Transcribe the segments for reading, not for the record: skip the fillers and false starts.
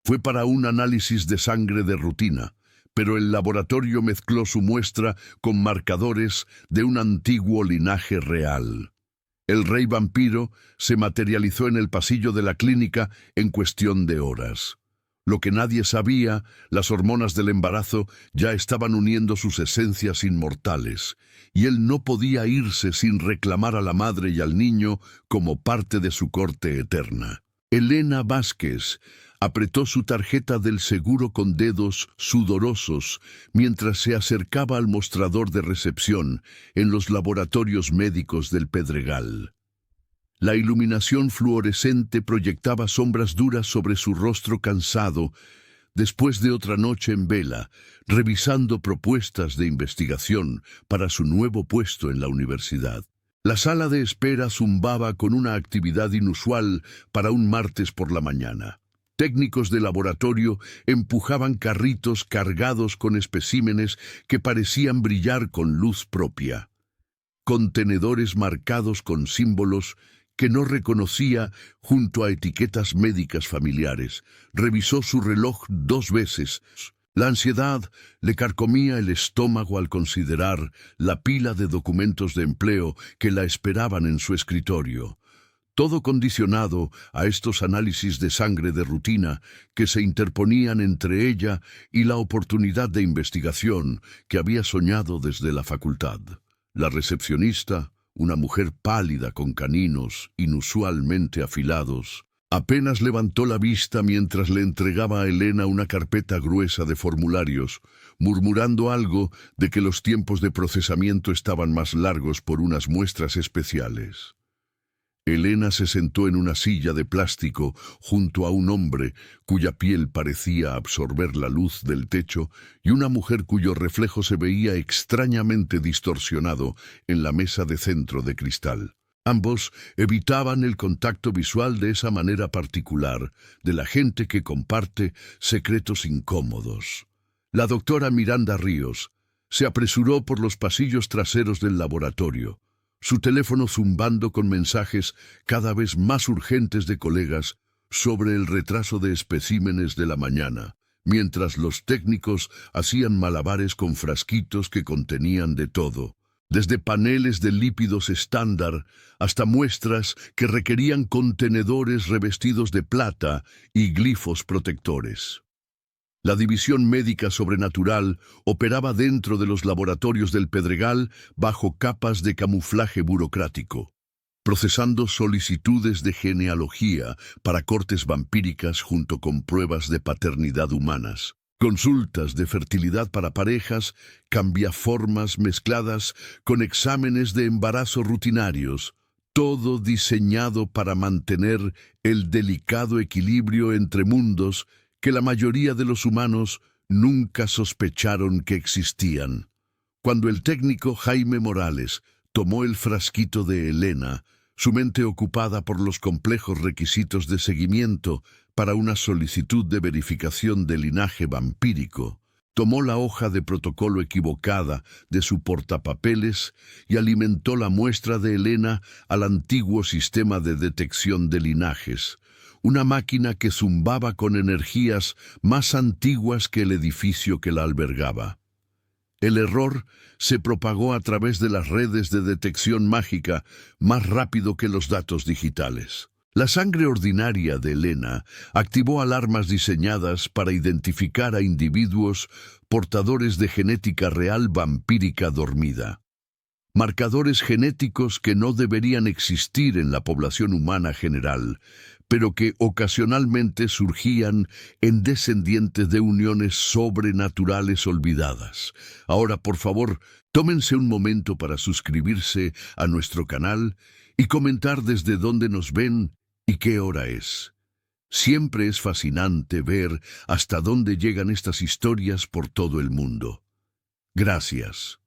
Fue para un análisis de sangre de rutina, pero el laboratorio mezcló su muestra con marcadores de un antiguo linaje real. El rey vampiro se materializó en el pasillo de la clínica en cuestión de horas. Lo que nadie sabía, las hormonas del embarazo ya estaban uniendo sus esencias inmortales, y él no podía irse sin reclamar a la madre y al niño como parte de su corte eterna. Elena Vázquez apretó su tarjeta del seguro con dedos sudorosos mientras se acercaba al mostrador de recepción en los laboratorios médicos del Pedregal. La iluminación fluorescente proyectaba sombras duras sobre su rostro cansado después de otra noche en vela, revisando propuestas de investigación para su nuevo puesto en la universidad. La sala de espera zumbaba con una actividad inusual para un martes por la mañana. Técnicos de laboratorio empujaban carritos cargados con especímenes que parecían brillar con luz propia. Contenedores marcados con símbolos que no reconocía junto a etiquetas médicas familiares. Revisó su reloj 2 veces. La ansiedad le carcomía el estómago al considerar la pila de documentos de empleo que la esperaban en su escritorio. Todo condicionado a estos análisis de sangre de rutina que se interponían entre ella y la oportunidad de investigación que había soñado desde la facultad. La recepcionista, una mujer pálida con caninos inusualmente afilados, apenas levantó la vista mientras le entregaba a Elena una carpeta gruesa de formularios, murmurando algo de que los tiempos de procesamiento estaban más largos por unas muestras especiales. Elena se sentó en una silla de plástico junto a un hombre cuya piel parecía absorber la luz del techo y una mujer cuyo reflejo se veía extrañamente distorsionado en la mesa de centro de cristal. Ambos evitaban el contacto visual de esa manera particular de la gente que comparte secretos incómodos. La doctora Miranda Ríos se apresuró por los pasillos traseros del laboratorio, su teléfono zumbando con mensajes cada vez más urgentes de colegas sobre el retraso de especímenes de la mañana, mientras los técnicos hacían malabares con frasquitos que contenían de todo, desde paneles de lípidos estándar hasta muestras que requerían contenedores revestidos de plata y glifos protectores. La División Médica Sobrenatural operaba dentro de los laboratorios del Pedregal bajo capas de camuflaje burocrático, procesando solicitudes de genealogía para cortes vampíricas junto con pruebas de paternidad humanas, consultas de fertilidad para parejas, cambiaformas mezcladas con exámenes de embarazo rutinarios, todo diseñado para mantener el delicado equilibrio entre mundos que la mayoría de los humanos nunca sospecharon que existían. Cuando el técnico Jaime Morales tomó el frasquito de Elena, su mente ocupada por los complejos requisitos de seguimiento para una solicitud de verificación de linaje vampírico, tomó la hoja de protocolo equivocada de su portapapeles y alimentó la muestra de Elena al antiguo sistema de detección de linajes, una máquina que zumbaba con energías más antiguas que el edificio que la albergaba. El error se propagó a través de las redes de detección mágica más rápido que los datos digitales. La sangre ordinaria de Elena activó alarmas diseñadas para identificar a individuos portadores de genética real vampírica dormida. Marcadores genéticos que no deberían existir en la población humana general, pero que ocasionalmente surgían en descendientes de uniones sobrenaturales olvidadas. Ahora, por favor, tómense un momento para suscribirse a nuestro canal y comentar desde dónde nos ven y qué hora es. Siempre es fascinante ver hasta dónde llegan estas historias por todo el mundo. Gracias.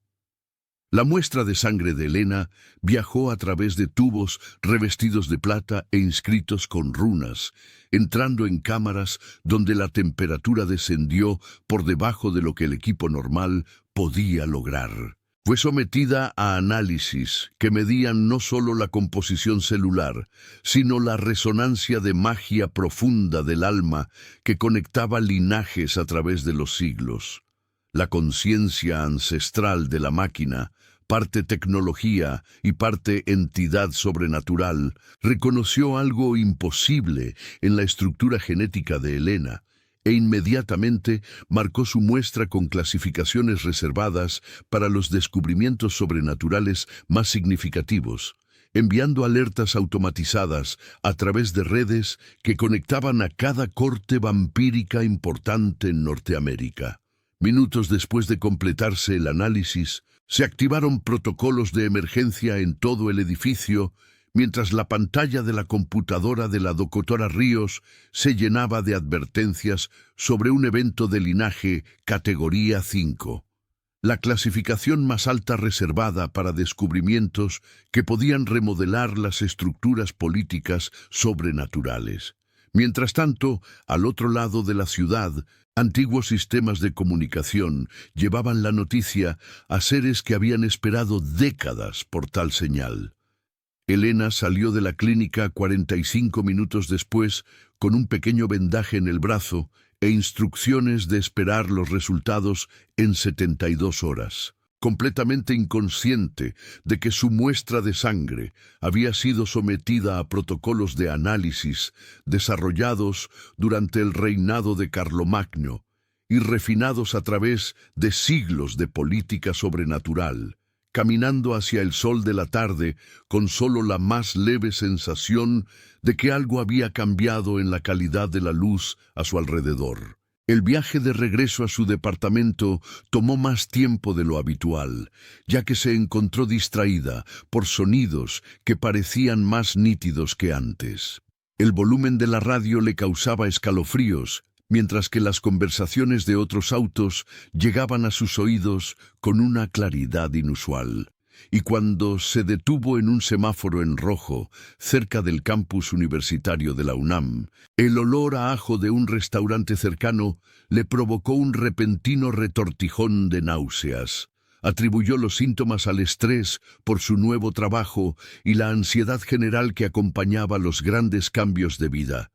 La muestra de sangre de Elena viajó a través de tubos revestidos de plata e inscritos con runas, entrando en cámaras donde la temperatura descendió por debajo de lo que el equipo normal podía lograr. Fue sometida a análisis que medían no solo la composición celular, sino la resonancia de magia profunda del alma que conectaba linajes a través de los siglos. La conciencia ancestral de la máquina, parte tecnología y parte entidad sobrenatural, reconoció algo imposible en la estructura genética de Elena, e inmediatamente marcó su muestra con clasificaciones reservadas para los descubrimientos sobrenaturales más significativos, enviando alertas automatizadas a través de redes que conectaban a cada corte vampírica importante en Norteamérica. Minutos después de completarse el análisis, se activaron protocolos de emergencia en todo el edificio, mientras la pantalla de la computadora de la doctora Ríos se llenaba de advertencias sobre un evento de linaje categoría 5. La clasificación más alta reservada para descubrimientos que podían remodelar las estructuras políticas sobrenaturales. Mientras tanto, al otro lado de la ciudad, antiguos sistemas de comunicación llevaban la noticia a seres que habían esperado décadas por tal señal. Elena salió de la clínica 45 minutos después con un pequeño vendaje en el brazo e instrucciones de esperar los resultados en 72 horas, completamente inconsciente de que su muestra de sangre había sido sometida a protocolos de análisis desarrollados durante el reinado de Carlomagno y refinados a través de siglos de política sobrenatural, caminando hacia el sol de la tarde con solo la más leve sensación de que algo había cambiado en la calidad de la luz a su alrededor. El viaje de regreso a su departamento tomó más tiempo de lo habitual, ya que se encontró distraída por sonidos que parecían más nítidos que antes. El volumen de la radio le causaba escalofríos, mientras que las conversaciones de otros autos llegaban a sus oídos con una claridad inusual. Y cuando se detuvo en un semáforo en rojo, cerca del campus universitario de la UNAM, el olor a ajo de un restaurante cercano le provocó un repentino retortijón de náuseas. Atribuyó los síntomas al estrés por su nuevo trabajo y la ansiedad general que acompañaba los grandes cambios de vida.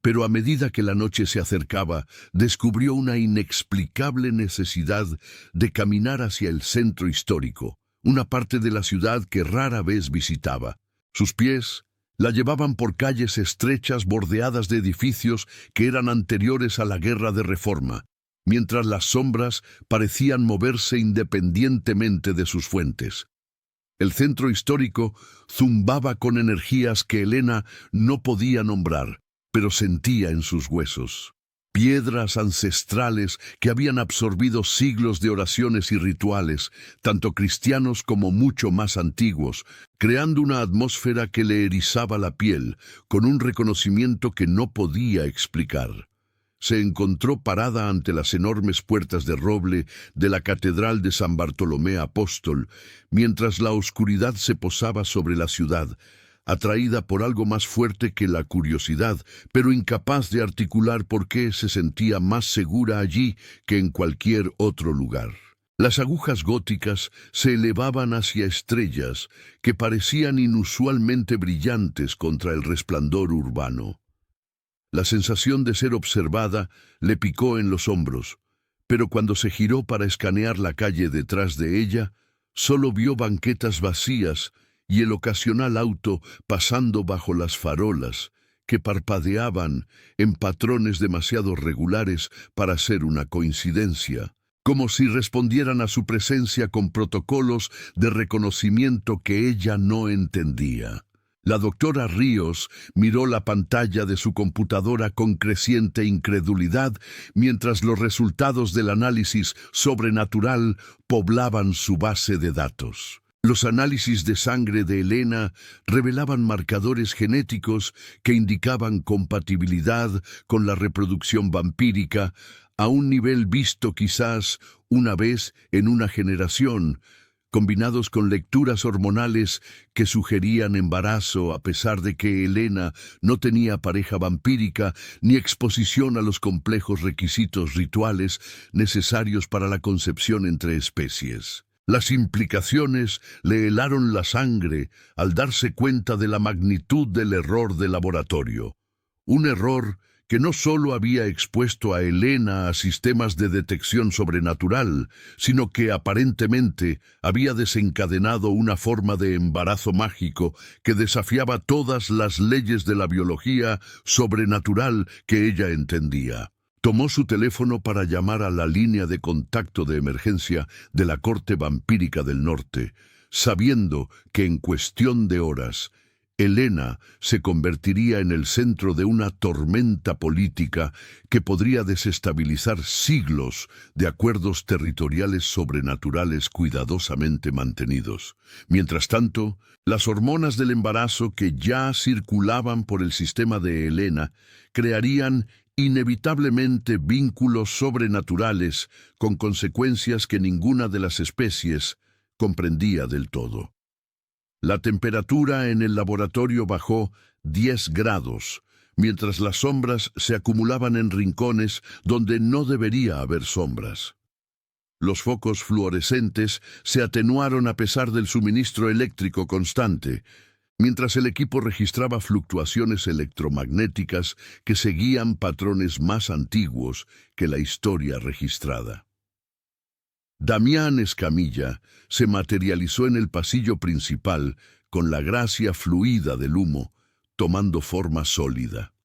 Pero a medida que la noche se acercaba, descubrió una inexplicable necesidad de caminar hacia el centro histórico, una parte de la ciudad que rara vez visitaba. Sus pies la llevaban por calles estrechas bordeadas de edificios que eran anteriores a la Guerra de Reforma, mientras las sombras parecían moverse independientemente de sus fuentes. El centro histórico zumbaba con energías que Elena no podía nombrar, pero sentía en sus huesos. Piedras ancestrales que habían absorbido siglos de oraciones y rituales, tanto cristianos como mucho más antiguos, creando una atmósfera que le erizaba la piel, con un reconocimiento que no podía explicar. Se encontró parada ante las enormes puertas de roble de la Catedral de San Bartolomé Apóstol, mientras la oscuridad se posaba sobre la ciudad, atraída por algo más fuerte que la curiosidad, pero incapaz de articular por qué se sentía más segura allí que en cualquier otro lugar. Las agujas góticas se elevaban hacia estrellas que parecían inusualmente brillantes contra el resplandor urbano. La sensación de ser observada le picó en los hombros, pero cuando se giró para escanear la calle detrás de ella, solo vio banquetas vacías y el ocasional auto pasando bajo las farolas, que parpadeaban en patrones demasiado regulares para ser una coincidencia, como si respondieran a su presencia con protocolos de reconocimiento que ella no entendía. La doctora Ríos miró la pantalla de su computadora con creciente incredulidad mientras los resultados del análisis sobrenatural poblaban su base de datos. Los análisis de sangre de Elena revelaban marcadores genéticos que indicaban compatibilidad con la reproducción vampírica a un nivel visto quizás una vez en una generación, combinados con lecturas hormonales que sugerían embarazo a pesar de que Elena no tenía pareja vampírica ni exposición a los complejos requisitos rituales necesarios para la concepción entre especies. Las implicaciones le helaron la sangre al darse cuenta de la magnitud del error de laboratorio. Un error que no solo había expuesto a Elena a sistemas de detección sobrenatural, sino que aparentemente había desencadenado una forma de embarazo mágico que desafiaba todas las leyes de la biología sobrenatural que ella entendía. Tomó su teléfono para llamar a la línea de contacto de emergencia de la Corte Vampírica del Norte, sabiendo que en cuestión de horas Elena se convertiría en el centro de una tormenta política que podría desestabilizar siglos de acuerdos territoriales sobrenaturales cuidadosamente mantenidos. Mientras tanto, las hormonas del embarazo que ya circulaban por el sistema de Elena crearían inevitablemente vínculos sobrenaturales con consecuencias que ninguna de las especies comprendía del todo. La temperatura en el laboratorio bajó 10 grados, mientras las sombras se acumulaban en rincones donde no debería haber sombras. Los focos fluorescentes se atenuaron a pesar del suministro eléctrico constante, mientras el equipo registraba fluctuaciones electromagnéticas que seguían patrones más antiguos que la historia registrada. Damián Escamilla se materializó en el pasillo principal con la gracia fluida del humo, tomando forma sólida.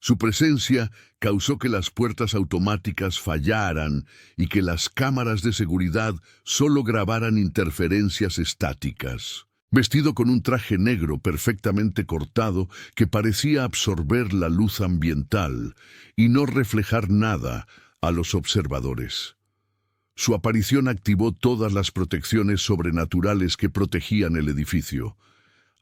Su presencia causó que las puertas automáticas fallaran y que las cámaras de seguridad solo grabaran interferencias estáticas. Vestido con un traje negro perfectamente cortado que parecía absorber la luz ambiental y no reflejar nada a los observadores. Su aparición activó todas las protecciones sobrenaturales que protegían el edificio.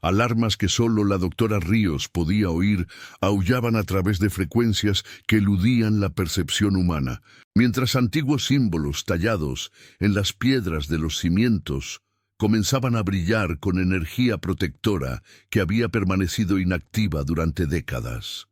Alarmas que solo la doctora Ríos podía oír aullaban a través de frecuencias que eludían la percepción humana, mientras antiguos símbolos tallados en las piedras de los cimientos comenzaban a brillar con energía protectora que había permanecido inactiva durante décadas.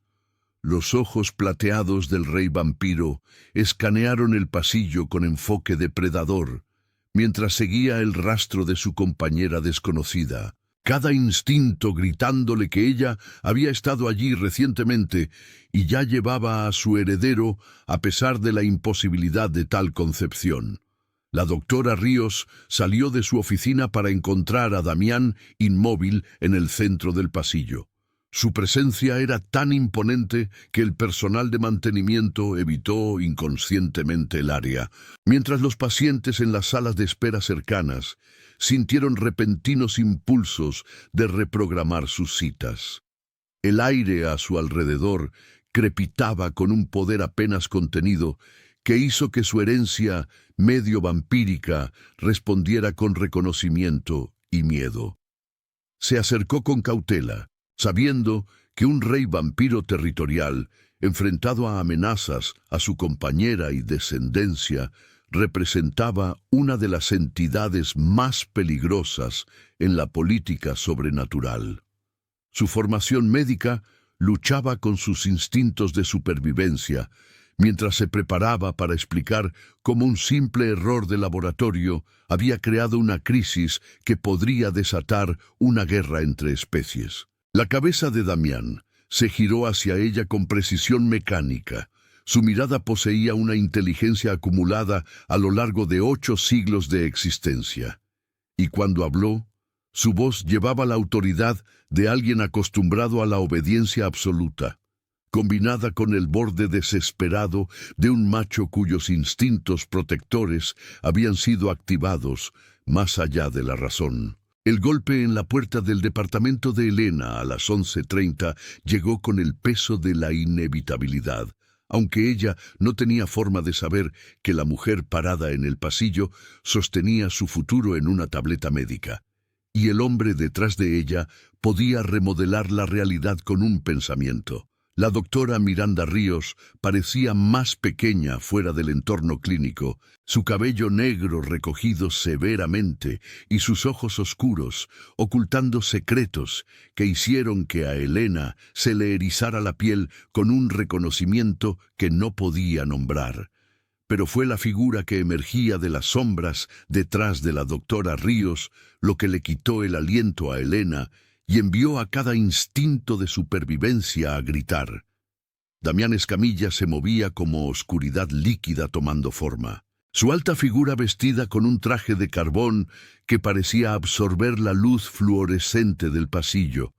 Los ojos plateados del rey vampiro escanearon el pasillo con enfoque depredador, mientras seguía el rastro de su compañera desconocida, cada instinto gritándole que ella había estado allí recientemente y ya llevaba a su heredero a pesar de la imposibilidad de tal concepción. La doctora Ríos salió de su oficina para encontrar a Damián inmóvil en el centro del pasillo. Su presencia era tan imponente que el personal de mantenimiento evitó inconscientemente el área, mientras los pacientes en las salas de espera cercanas sintieron repentinos impulsos de reprogramar sus citas. El aire a su alrededor crepitaba con un poder apenas contenido que hizo que su herencia medio vampírica respondiera con reconocimiento y miedo. Se acercó con cautela, sabiendo que un rey vampiro territorial, enfrentado a amenazas a su compañera y descendencia, representaba una de las entidades más peligrosas en la política sobrenatural. Su formación médica luchaba con sus instintos de supervivencia, mientras se preparaba para explicar cómo un simple error de laboratorio había creado una crisis que podría desatar una guerra entre especies. La cabeza de Damián se giró hacia ella con precisión mecánica. Su mirada poseía una inteligencia acumulada a lo largo de 8 siglos de existencia. Y cuando habló, su voz llevaba la autoridad de alguien acostumbrado a la obediencia absoluta, combinada con el borde desesperado de un macho cuyos instintos protectores habían sido activados más allá de la razón. El golpe en la puerta del departamento de Elena a las 11:30 llegó con el peso de la inevitabilidad, aunque ella no tenía forma de saber que la mujer parada en el pasillo sostenía su futuro en una tableta médica, y el hombre detrás de ella podía remodelar la realidad con un pensamiento. La doctora Miranda Ríos parecía más pequeña fuera del entorno clínico, su cabello negro recogido severamente y sus ojos oscuros, ocultando secretos que hicieron que a Elena se le erizara la piel con un reconocimiento que no podía nombrar. pero fue la figura que emergía de las sombras detrás de la doctora Ríos lo que le quitó el aliento a Elena y envió a cada instinto de supervivencia a gritar. Damián Escamilla se movía como oscuridad líquida tomando forma. Su alta figura vestida con un traje de carbón que parecía absorber la luz fluorescente del pasillo,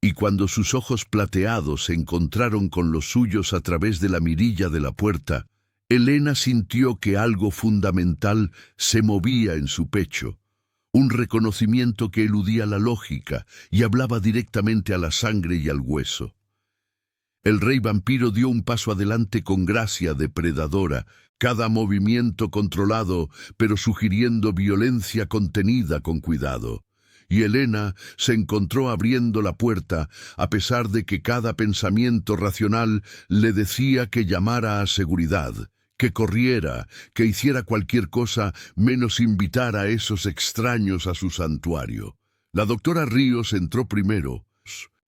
y cuando sus ojos plateados se encontraron con los suyos a través de la mirilla de la puerta, Elena sintió que algo fundamental se movía en su pecho, un reconocimiento que eludía la lógica y hablaba directamente a la sangre y al hueso. El rey vampiro dio un paso adelante con gracia depredadora, cada movimiento controlado, pero sugiriendo violencia contenida con cuidado. Y Elena se encontró abriendo la puerta, a pesar de que cada pensamiento racional le decía que llamara a seguridad, que corriera, que hiciera cualquier cosa menos invitar a esos extraños a su santuario. La doctora Ríos entró primero,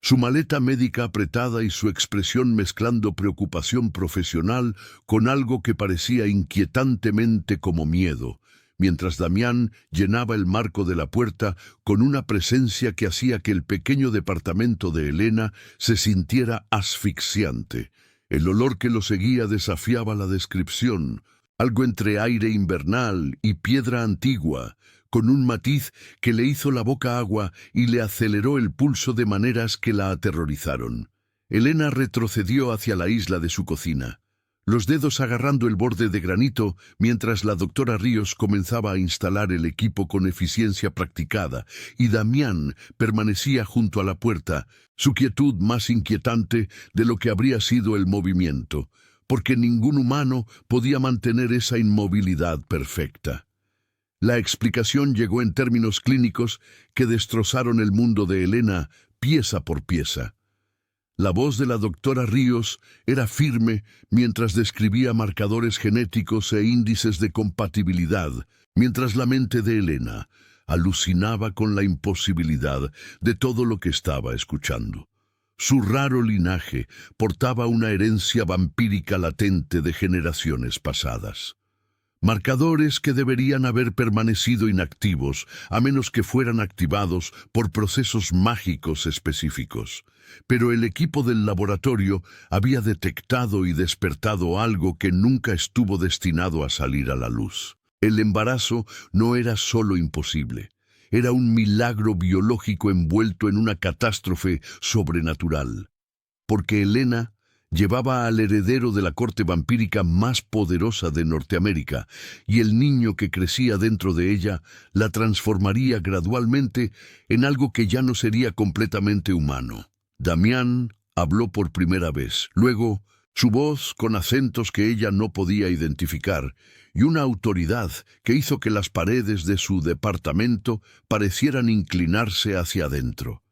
su maleta médica apretada y su expresión mezclando preocupación profesional con algo que parecía inquietantemente como miedo, mientras Damián llenaba el marco de la puerta con una presencia que hacía que el pequeño departamento de Elena se sintiera asfixiante. El olor que lo seguía desafiaba la descripción, algo entre aire invernal y piedra antigua, con un matiz que le hizo la boca agua y le aceleró el pulso de maneras que la aterrorizaron. Elena retrocedió hacia la isla de su cocina, los dedos agarrando el borde de granito mientras la doctora Ríos comenzaba a instalar el equipo con eficiencia practicada, y Damián permanecía junto a la puerta, su quietud más inquietante de lo que habría sido el movimiento, porque ningún humano podía mantener esa inmovilidad perfecta. La explicación llegó en términos clínicos que destrozaron el mundo de Elena pieza por pieza. La voz de la doctora Ríos era firme mientras describía marcadores genéticos e índices de compatibilidad, mientras la mente de Elena alucinaba con la imposibilidad de todo lo que estaba escuchando. Su raro linaje portaba una herencia vampírica latente de generaciones pasadas. Marcadores que deberían haber permanecido inactivos a menos que fueran activados por procesos mágicos específicos. Pero el equipo del laboratorio había detectado y despertado algo que nunca estuvo destinado a salir a la luz. El embarazo no era solo imposible, era un milagro biológico envuelto en una catástrofe sobrenatural. Porque Elena llevaba al heredero de la corte vampírica más poderosa de Norteamérica, y el niño que crecía dentro de ella la transformaría gradualmente en algo que ya no sería completamente humano. Damián habló por primera vez, luego su voz con acentos que ella no podía identificar, y una autoridad que hizo que las paredes de su departamento parecieran inclinarse hacia adentro.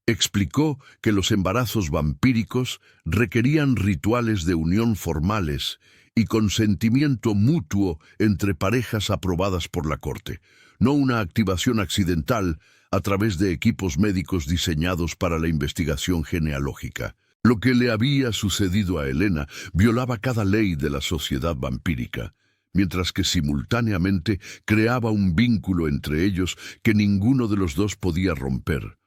Explicó que los embarazos vampíricos requerían rituales de unión formales y consentimiento mutuo entre parejas aprobadas por la corte, no una activación accidental a través de equipos médicos diseñados para la investigación genealógica. Lo que le había sucedido a Elena violaba cada ley de la sociedad vampírica, mientras que simultáneamente creaba un vínculo entre ellos que ninguno de los dos podía romper.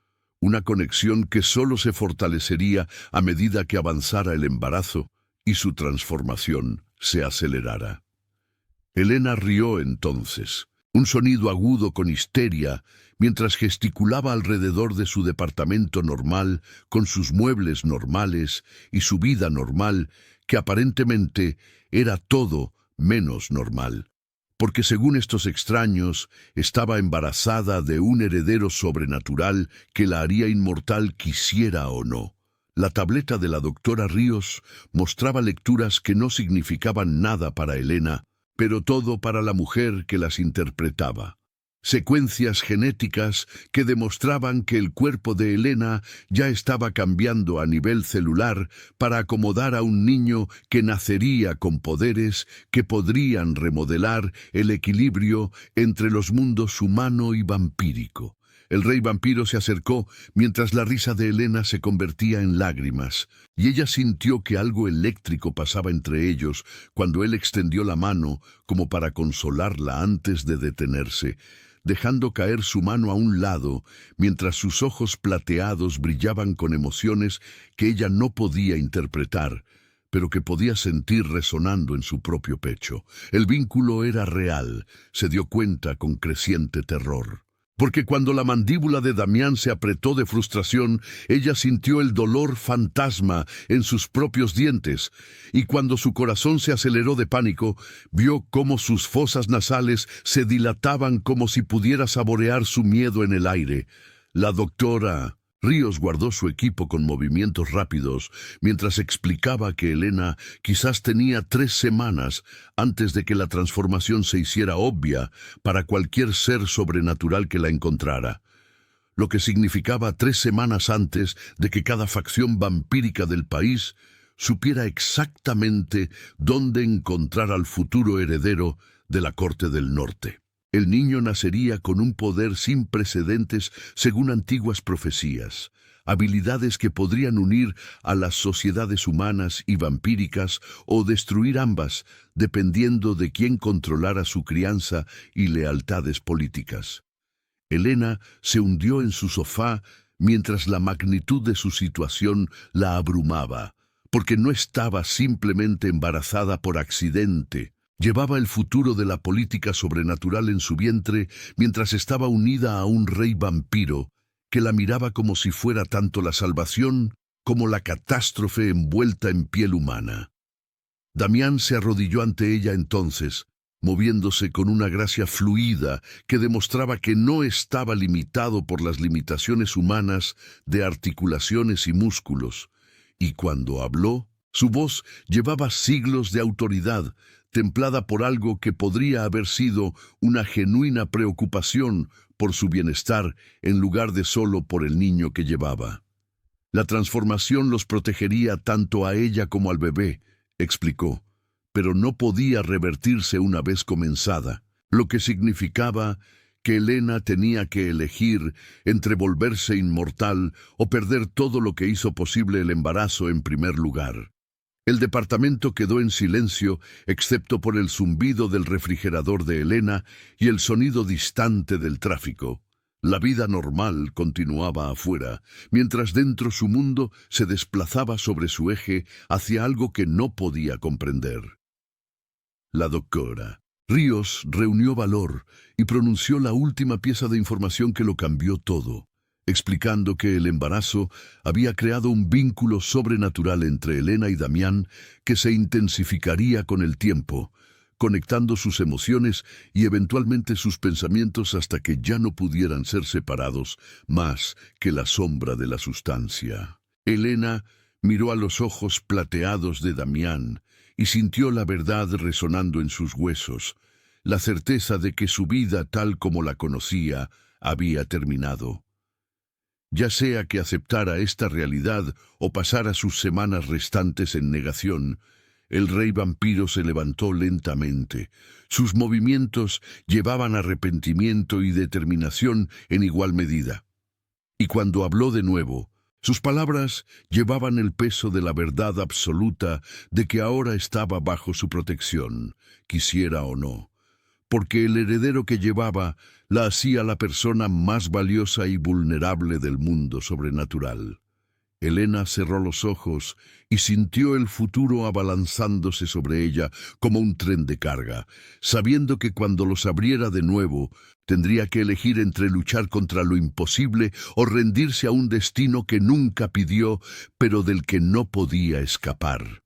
Una conexión que solo se fortalecería a medida que avanzara el embarazo y su transformación se acelerara. Elena rió entonces, un sonido agudo con histeria, mientras gesticulaba alrededor de su departamento normal, con sus muebles normales y su vida normal, que aparentemente era todo menos normal. Porque según estos extraños, estaba embarazada de un heredero sobrenatural que la haría inmortal quisiera o no. La tableta de la doctora Ríos mostraba lecturas que no significaban nada para Elena, pero todo para la mujer que las interpretaba. Secuencias genéticas que demostraban que el cuerpo de Elena ya estaba cambiando a nivel celular para acomodar a un niño que nacería con poderes que podrían remodelar el equilibrio entre los mundos humano y vampírico. El rey vampiro se acercó mientras la risa de Elena se convertía en lágrimas, y ella sintió que algo eléctrico pasaba entre ellos cuando él extendió la mano como para consolarla antes de detenerse, dejando caer su mano a un lado mientras sus ojos plateados brillaban con emociones que ella no podía interpretar, pero que podía sentir resonando en su propio pecho. El vínculo era real, se dio cuenta con creciente terror. Porque cuando la mandíbula de Damián se apretó de frustración, ella sintió el dolor fantasma en sus propios dientes, y cuando su corazón se aceleró de pánico, vio cómo sus fosas nasales se dilataban como si pudiera saborear su miedo en el aire. La doctora Ríos guardó su equipo con movimientos rápidos mientras explicaba que Elena quizás tenía 3 semanas antes de que la transformación se hiciera obvia para cualquier ser sobrenatural que la encontrara, lo que significaba 3 semanas antes de que cada facción vampírica del país supiera exactamente dónde encontrar al futuro heredero de la Corte del Norte. El niño nacería con un poder sin precedentes según antiguas profecías, habilidades que podrían unir a las sociedades humanas y vampíricas o destruir ambas, dependiendo de quién controlara su crianza y lealtades políticas. Elena se hundió en su sofá mientras la magnitud de su situación la abrumaba, porque no estaba simplemente embarazada por accidente. Llevaba el futuro de la política sobrenatural en su vientre mientras estaba unida a un rey vampiro que la miraba como si fuera tanto la salvación como la catástrofe envuelta en piel humana. Damián se arrodilló ante ella entonces, moviéndose con una gracia fluida que demostraba que no estaba limitado por las limitaciones humanas de articulaciones y músculos, y cuando habló, su voz llevaba siglos de autoridad, templada por algo que podría haber sido una genuina preocupación por su bienestar en lugar de solo por el niño que llevaba. La transformación los protegería tanto a ella como al bebé, explicó, pero no podía revertirse una vez comenzada, lo que significaba que Elena tenía que elegir entre volverse inmortal o perder todo lo que hizo posible el embarazo en primer lugar. El departamento quedó en silencio, excepto por el zumbido del refrigerador de Elena y el sonido distante del tráfico. La vida normal continuaba afuera, mientras dentro su mundo se desplazaba sobre su eje hacia algo que no podía comprender. La doctora Ríos reunió valor y pronunció la última pieza de información que lo cambió todo, explicando que el embarazo había creado un vínculo sobrenatural entre Elena y Damián que se intensificaría con el tiempo, conectando sus emociones y eventualmente sus pensamientos hasta que ya no pudieran ser separados más que la sombra de la sustancia. Elena miró a los ojos plateados de Damián y sintió la verdad resonando en sus huesos, la certeza de que su vida tal como la conocía había terminado. Ya sea que aceptara esta realidad o pasara sus semanas restantes en negación, el rey vampiro se levantó lentamente. Sus movimientos llevaban arrepentimiento y determinación en igual medida. Y cuando habló de nuevo, sus palabras llevaban el peso de la verdad absoluta de que ahora estaba bajo su protección, quisiera o no, porque el heredero que llevaba la hacía la persona más valiosa y vulnerable del mundo sobrenatural. Elena cerró los ojos y sintió el futuro abalanzándose sobre ella como un tren de carga, sabiendo que cuando los abriera de nuevo, tendría que elegir entre luchar contra lo imposible o rendirse a un destino que nunca pidió, pero del que no podía escapar.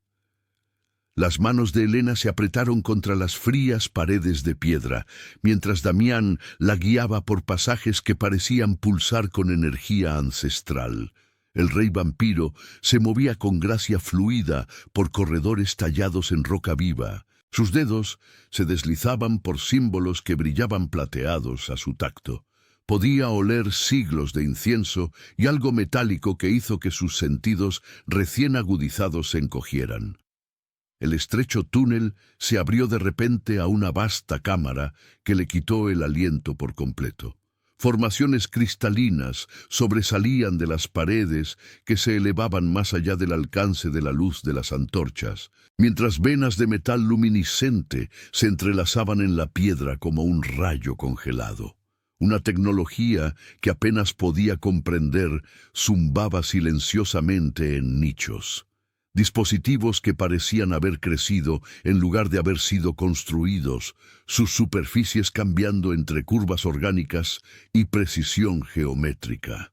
Las manos de Elena se apretaron contra las frías paredes de piedra, mientras Damián la guiaba por pasajes que parecían pulsar con energía ancestral. El rey vampiro se movía con gracia fluida por corredores tallados en roca viva. Sus dedos se deslizaban por símbolos que brillaban plateados a su tacto. Podía oler siglos de incienso y algo metálico que hizo que sus sentidos recién agudizados se encogieran. El estrecho túnel se abrió de repente a una vasta cámara que le quitó el aliento por completo. Formaciones cristalinas sobresalían de las paredes que se elevaban más allá del alcance de la luz de las antorchas, mientras venas de metal luminiscente se entrelazaban en la piedra como un rayo congelado. Una tecnología que apenas podía comprender zumbaba silenciosamente en nichos. Dispositivos que parecían haber crecido en lugar de haber sido construidos, sus superficies cambiando entre curvas orgánicas y precisión geométrica.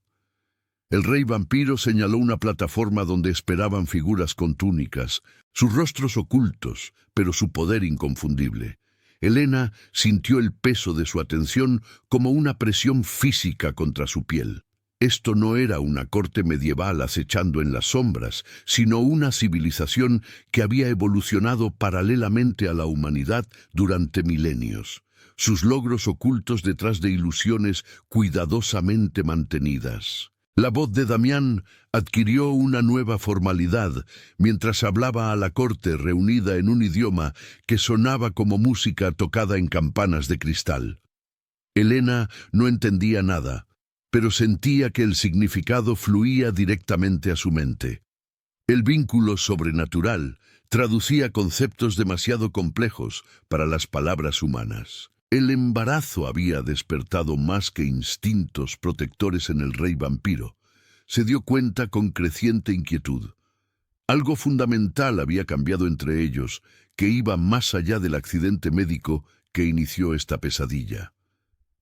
El rey vampiro señaló una plataforma donde esperaban figuras con túnicas, sus rostros ocultos, pero su poder inconfundible. Helena sintió el peso de su atención como una presión física contra su piel. Esto no era una corte medieval acechando en las sombras, sino una civilización que había evolucionado paralelamente a la humanidad durante milenios, sus logros ocultos detrás de ilusiones cuidadosamente mantenidas. La voz de Damián adquirió una nueva formalidad mientras hablaba a la corte reunida en un idioma que sonaba como música tocada en campanas de cristal. Helena no entendía nada, pero sentía que el significado fluía directamente a su mente. El vínculo sobrenatural traducía conceptos demasiado complejos para las palabras humanas. El embarazo había despertado más que instintos protectores en el rey vampiro. Se dio cuenta con creciente inquietud. Algo fundamental había cambiado entre ellos, que iba más allá del accidente médico que inició esta pesadilla.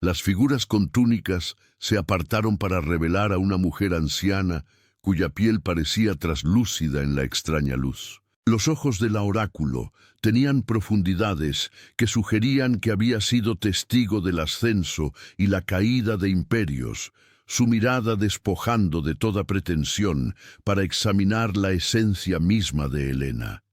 Las figuras con túnicas se apartaron para revelar a una mujer anciana cuya piel parecía traslúcida en la extraña luz. Los ojos de la oráculo tenían profundidades que sugerían que había sido testigo del ascenso y la caída de imperios, su mirada despojando de toda pretensión para examinar la esencia misma de Helena.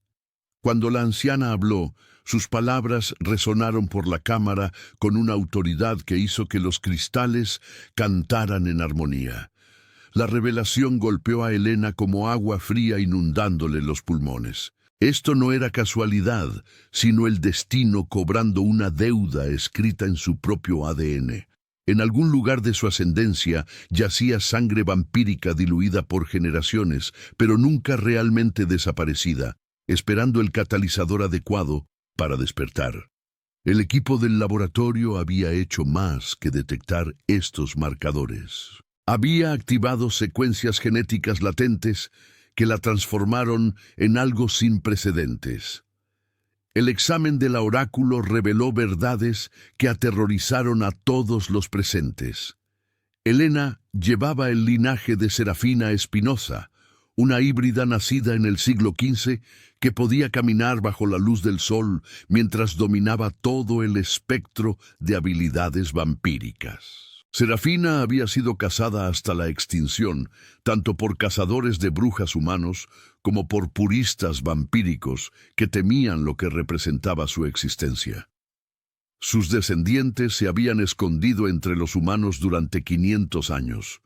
Cuando la anciana habló, sus palabras resonaron por la cámara con una autoridad que hizo que los cristales cantaran en armonía. La revelación golpeó a Helena como agua fría inundándole los pulmones. Esto no era casualidad, sino el destino cobrando una deuda escrita en su propio ADN. En algún lugar de su ascendencia yacía sangre vampírica diluida por generaciones, pero nunca realmente desaparecida, esperando el catalizador adecuado para despertar. El equipo del laboratorio había hecho más que detectar estos marcadores. Había activado secuencias genéticas latentes que la transformaron en algo sin precedentes. El examen de la oráculo reveló verdades que aterrorizaron a todos los presentes. Helena llevaba el linaje de Serafina Espinosa, una híbrida nacida en el siglo XV que podía caminar bajo la luz del sol mientras dominaba todo el espectro de habilidades vampíricas. Serafina había sido cazada hasta la extinción, tanto por cazadores de brujas humanos como por puristas vampíricos que temían lo que representaba su existencia. Sus descendientes se habían escondido entre los humanos durante 500 años.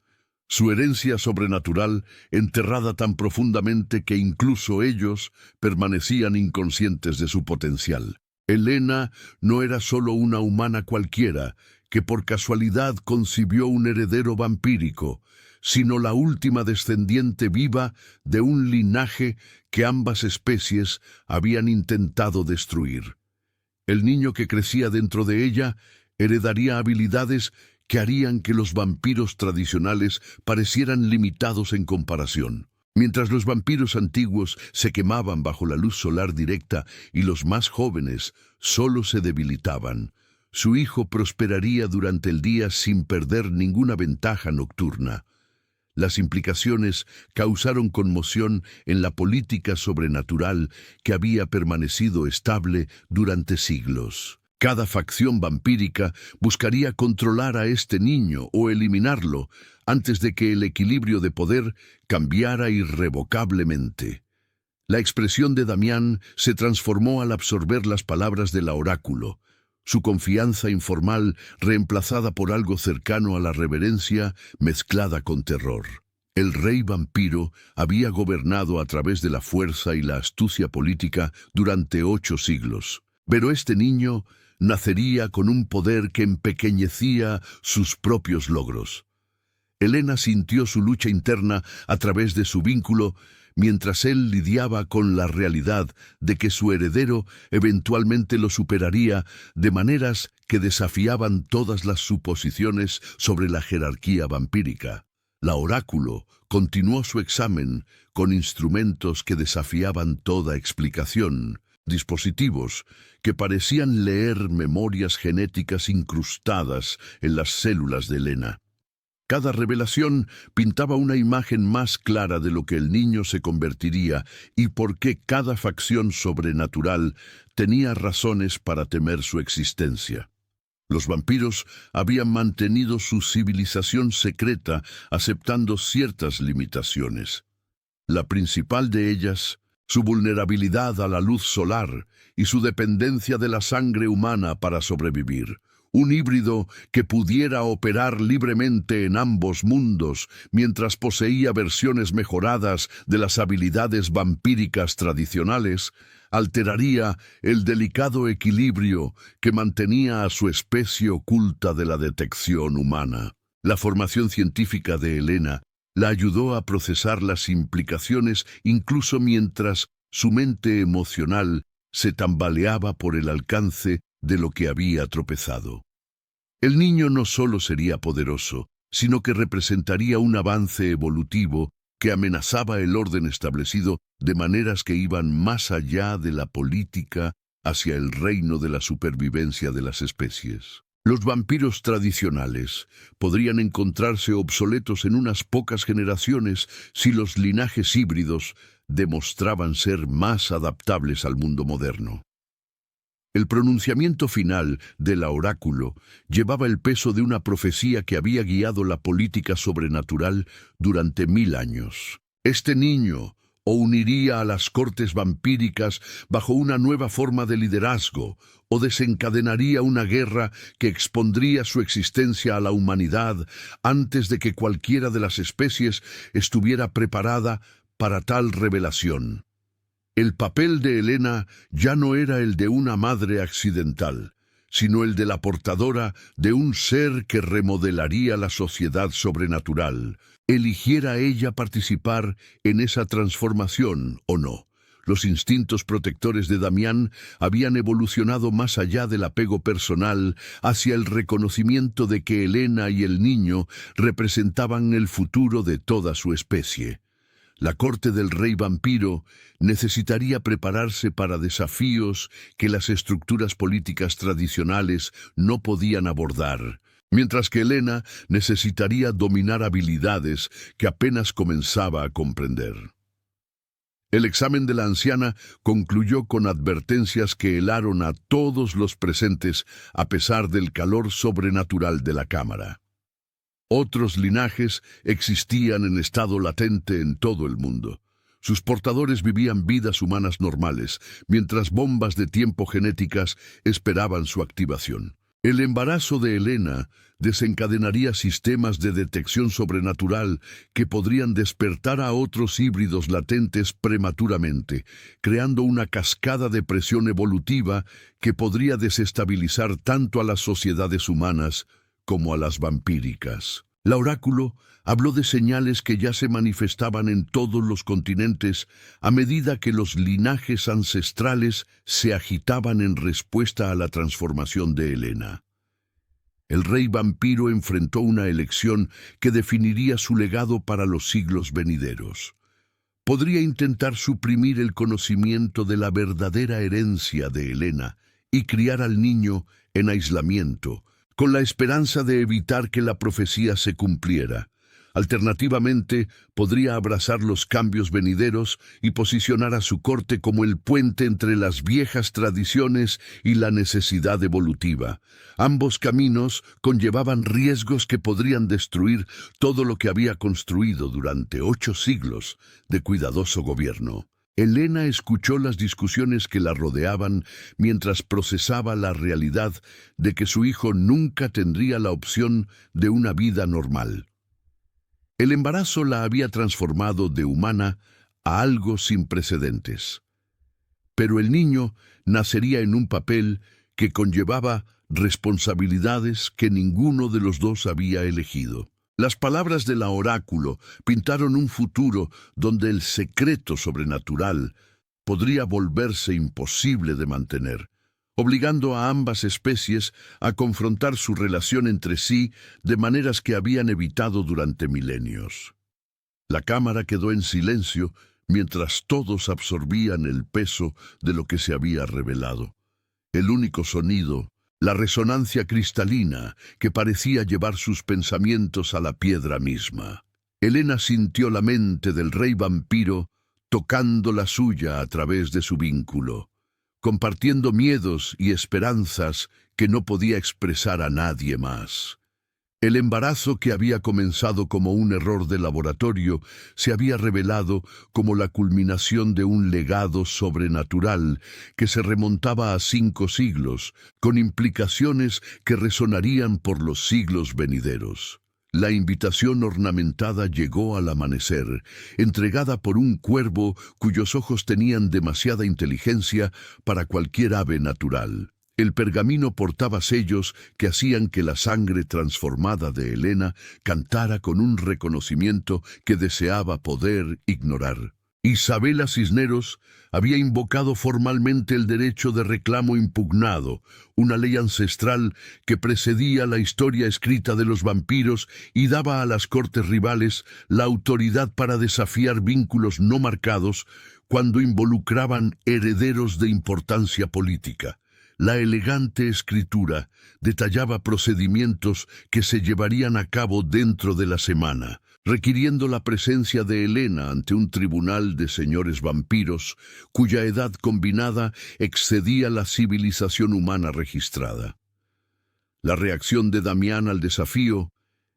Su herencia sobrenatural enterrada tan profundamente que incluso ellos permanecían inconscientes de su potencial. Helena no era solo una humana cualquiera que por casualidad concibió un heredero vampírico, sino la última descendiente viva de un linaje que ambas especies habían intentado destruir. El niño que crecía dentro de ella heredaría habilidades que harían que los vampiros tradicionales parecieran limitados en comparación. Mientras los vampiros antiguos se quemaban bajo la luz solar directa y los más jóvenes solo se debilitaban, su hijo prosperaría durante el día sin perder ninguna ventaja nocturna. Las implicaciones causaron conmoción en la política sobrenatural que había permanecido estable durante siglos. Cada facción vampírica buscaría controlar a este niño o eliminarlo antes de que el equilibrio de poder cambiara irrevocablemente. La expresión de Damián se transformó al absorber las palabras del oráculo. Su confianza informal reemplazada por algo cercano a la reverencia mezclada con terror. El rey vampiro había gobernado a través de la fuerza y la astucia política durante 8 siglos. Pero este niño nacería con un poder que empequeñecía sus propios logros. Elena sintió su lucha interna a través de su vínculo, mientras él lidiaba con la realidad de que su heredero eventualmente lo superaría de maneras que desafiaban todas las suposiciones sobre la jerarquía vampírica. La oráculo continuó su examen con instrumentos que desafiaban toda explicación, dispositivos que parecían leer memorias genéticas incrustadas en las células de Elena. Cada revelación pintaba una imagen más clara de lo que el niño se convertiría y por qué cada facción sobrenatural tenía razones para temer su existencia. Los vampiros habían mantenido su civilización secreta aceptando ciertas limitaciones. La principal de ellas, su vulnerabilidad a la luz solar y su dependencia de la sangre humana para sobrevivir. Un híbrido que pudiera operar libremente en ambos mundos mientras poseía versiones mejoradas de las habilidades vampíricas tradicionales, alteraría el delicado equilibrio que mantenía a su especie oculta de la detección humana. La formación científica de Elena la ayudó a procesar las implicaciones incluso mientras su mente emocional se tambaleaba por el alcance de lo que había tropezado. El niño no solo sería poderoso, sino que representaría un avance evolutivo que amenazaba el orden establecido de maneras que iban más allá de la política hacia el reino de la supervivencia de las especies. Los vampiros tradicionales podrían encontrarse obsoletos en unas pocas generaciones si los linajes híbridos demostraban ser más adaptables al mundo moderno. El pronunciamiento final del oráculo llevaba el peso de una profecía que había guiado la política sobrenatural durante 1000 años. Este niño o uniría a las cortes vampíricas bajo una nueva forma de liderazgo, o desencadenaría una guerra que expondría su existencia a la humanidad antes de que cualquiera de las especies estuviera preparada para tal revelación. El papel de Elena ya no era el de una madre accidental, sino el de la portadora de un ser que remodelaría la sociedad sobrenatural. Eligiera ella participar en esa transformación o no. Los instintos protectores de Damián habían evolucionado más allá del apego personal hacia el reconocimiento de que Elena y el niño representaban el futuro de toda su especie. La corte del rey vampiro necesitaría prepararse para desafíos que las estructuras políticas tradicionales no podían abordar, mientras que Elena necesitaría dominar habilidades que apenas comenzaba a comprender. El examen de la anciana concluyó con advertencias que helaron a todos los presentes a pesar del calor sobrenatural de la cámara. Otros linajes existían en estado latente en todo el mundo. Sus portadores vivían vidas humanas normales, mientras bombas de tiempo genéticas esperaban su activación. El embarazo de Elena desencadenaría sistemas de detección sobrenatural que podrían despertar a otros híbridos latentes prematuramente, creando una cascada de presión evolutiva que podría desestabilizar tanto a las sociedades humanas como a las vampíricas. La oráculo habló de señales que ya se manifestaban en todos los continentes a medida que los linajes ancestrales se agitaban en respuesta a la transformación de Elena. El rey vampiro enfrentó una elección que definiría su legado para los siglos venideros. Podría intentar suprimir el conocimiento de la verdadera herencia de Elena y criar al niño en aislamiento, con la esperanza de evitar que la profecía se cumpliera. Alternativamente, podría abrazar los cambios venideros y posicionar a su corte como el puente entre las viejas tradiciones y la necesidad evolutiva. Ambos caminos conllevaban riesgos que podrían destruir todo lo que había construido durante 8 siglos de cuidadoso gobierno. Elena escuchó las discusiones que la rodeaban mientras procesaba la realidad de que su hijo nunca tendría la opción de una vida normal. El embarazo la había transformado de humana a algo sin precedentes. Pero el niño nacería en un papel que conllevaba responsabilidades que ninguno de los dos había elegido. Las palabras del oráculo pintaron un futuro donde el secreto sobrenatural podría volverse imposible de mantener, obligando a ambas especies a confrontar su relación entre sí de maneras que habían evitado durante milenios. La cámara quedó en silencio mientras todos absorbían el peso de lo que se había revelado. El único sonido, la resonancia cristalina que parecía llevar sus pensamientos a la piedra misma. Helena sintió la mente del rey vampiro tocando la suya a través de su vínculo, compartiendo miedos y esperanzas que no podía expresar a nadie más. El embarazo que había comenzado como un error de laboratorio se había revelado como la culminación de un legado sobrenatural que se remontaba a 5 siglos, con implicaciones que resonarían por los siglos venideros. La invitación ornamentada llegó al amanecer, entregada por un cuervo cuyos ojos tenían demasiada inteligencia para cualquier ave natural. El pergamino portaba sellos que hacían que la sangre transformada de Helena cantara con un reconocimiento que deseaba poder ignorar. Isabela Cisneros había invocado formalmente el derecho de reclamo impugnado, una ley ancestral que precedía la historia escrita de los vampiros y daba a las cortes rivales la autoridad para desafiar vínculos no marcados cuando involucraban herederos de importancia política. La elegante escritura detallaba procedimientos que se llevarían a cabo dentro de la semana, requiriendo la presencia de Helena ante un tribunal de señores vampiros cuya edad combinada excedía la civilización humana registrada. La reacción de Damián al desafío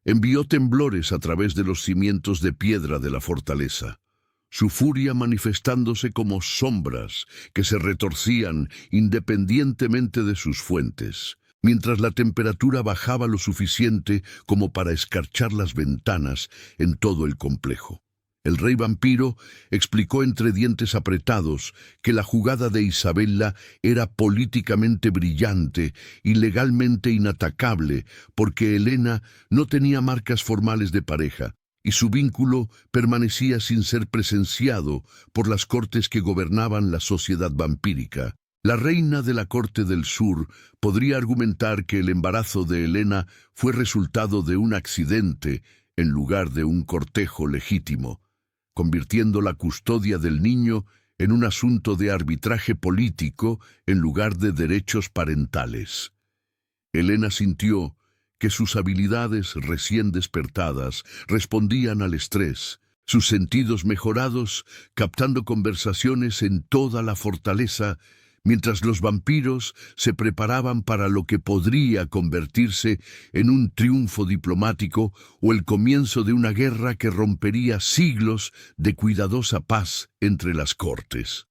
envió temblores a través de los cimientos de piedra de la fortaleza, su furia manifestándose como sombras que se retorcían independientemente de sus fuentes, mientras la temperatura bajaba lo suficiente como para escarchar las ventanas en todo el complejo. El rey vampiro explicó entre dientes apretados que la jugada de Isabela era políticamente brillante y legalmente inatacable porque Helena no tenía marcas formales de pareja, y su vínculo permanecía sin ser presenciado por las cortes que gobernaban la sociedad vampírica. La reina de la Corte del Sur podría argumentar que el embarazo de Helena fue resultado de un accidente en lugar de un cortejo legítimo, convirtiendo la custodia del niño en un asunto de arbitraje político en lugar de derechos parentales. Helena sintió que sus habilidades recién despertadas respondían al estrés, sus sentidos mejorados captando conversaciones en toda la fortaleza, mientras los vampiros se preparaban para lo que podría convertirse en un triunfo diplomático o el comienzo de una guerra que rompería siglos de cuidadosa paz entre las cortes.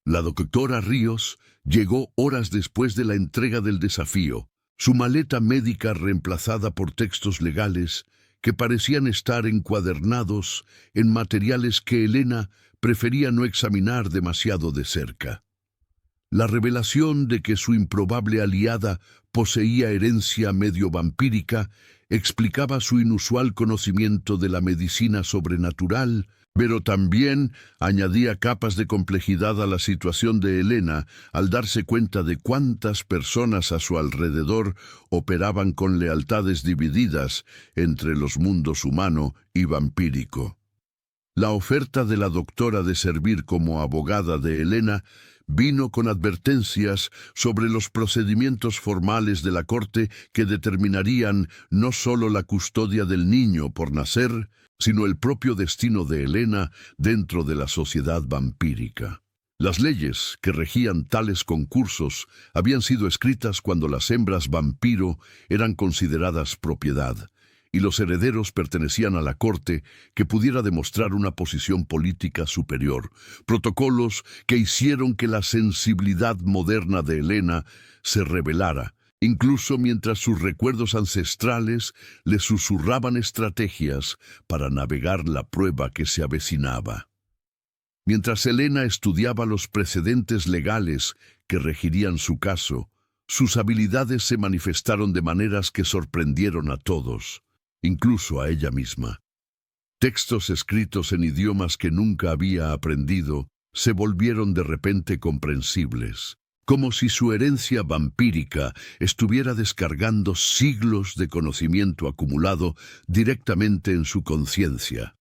La doctora Ríos llegó horas después de la entrega del desafío, su maleta médica reemplazada por textos legales que parecían estar encuadernados en materiales que Helena prefería no examinar demasiado de cerca. La revelación de que su improbable aliada poseía herencia medio vampírica explicaba su inusual conocimiento de la medicina sobrenatural, pero también añadía capas de complejidad a la situación de Helena al darse cuenta de cuántas personas a su alrededor operaban con lealtades divididas entre los mundos humano y vampírico. La oferta de la doctora de servir como abogada de Helena vino con advertencias sobre los procedimientos formales de la corte que determinarían no solo la custodia del niño por nacer, sino el propio destino de Helena dentro de la sociedad vampírica. Las leyes que regían tales concursos habían sido escritas cuando las hembras vampiro eran consideradas propiedad, y los herederos pertenecían a la corte que pudiera demostrar una posición política superior, protocolos que hicieron que la sensibilidad moderna de Helena se revelara, incluso mientras sus recuerdos ancestrales le susurraban estrategias para navegar la prueba que se avecinaba. Mientras Helena estudiaba los precedentes legales que regirían su caso, Sus habilidades se manifestaron de maneras que sorprendieron a todos, incluso a ella misma. Textos escritos en idiomas que nunca había aprendido se volvieron de repente comprensibles, como si su herencia vampírica estuviera descargando siglos de conocimiento acumulado directamente en su conciencia.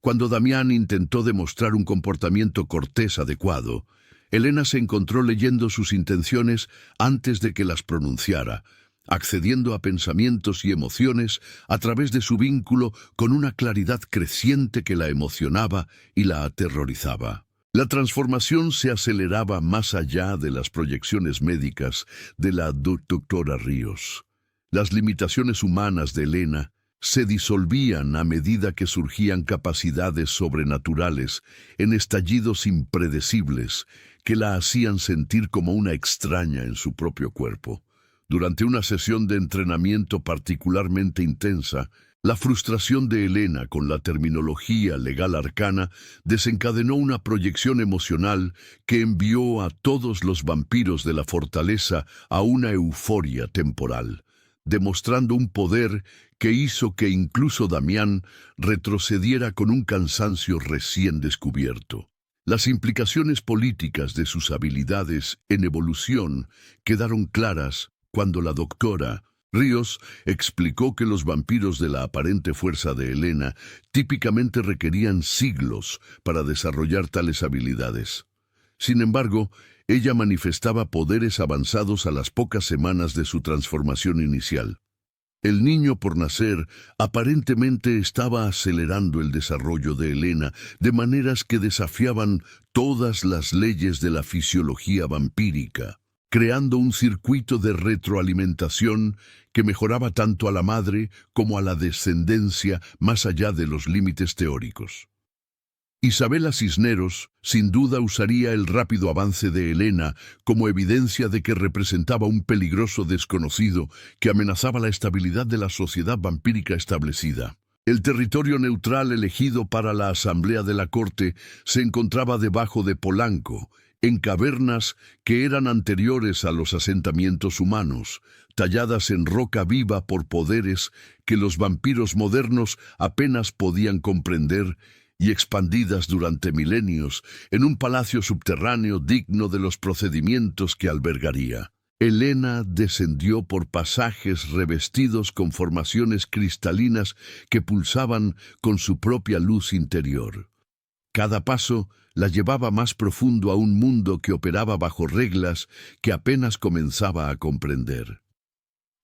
Cuando Damián intentó demostrar un comportamiento cortés adecuado, Elena se encontró leyendo sus intenciones antes de que las pronunciara, accediendo a pensamientos y emociones a través de su vínculo con una claridad creciente que la emocionaba y la aterrorizaba. La transformación se aceleraba más allá de las proyecciones médicas de la doctora Ríos. Las limitaciones humanas de Elena se disolvían a medida que surgían capacidades sobrenaturales en estallidos impredecibles que la hacían sentir como una extraña en su propio cuerpo. Durante una sesión de entrenamiento particularmente intensa, la frustración de Elena con la terminología legal arcana desencadenó una proyección emocional que envió a todos los vampiros de la fortaleza a una euforia temporal, demostrando un poder que hizo que incluso Damián retrocediera con un cansancio recién descubierto. Las implicaciones políticas de sus habilidades en evolución quedaron claras cuando la doctora Ríos explicó que los vampiros de la aparente fuerza de Elena típicamente requerían siglos para desarrollar tales habilidades. Sin embargo, ella manifestaba poderes avanzados a las pocas semanas de su transformación inicial. El niño por nacer aparentemente estaba acelerando el desarrollo de Elena de maneras que desafiaban todas las leyes de la fisiología vampírica, creando un circuito de retroalimentación que mejoraba tanto a la madre como a la descendencia más allá de los límites teóricos. Isabela Cisneros, sin duda, usaría el rápido avance de Elena como evidencia de que representaba un peligroso desconocido que amenazaba la estabilidad de la sociedad vampírica establecida. El territorio neutral elegido para la asamblea de la corte se encontraba debajo de Polanco, en cavernas que eran anteriores a los asentamientos humanos, talladas en roca viva por poderes que los vampiros modernos apenas podían comprender y expandidas durante milenios en un palacio subterráneo digno de los procedimientos que albergaría. Elena descendió por pasajes revestidos con formaciones cristalinas que pulsaban con su propia luz interior. Cada paso la llevaba más profundo a un mundo que operaba bajo reglas que apenas comenzaba a comprender.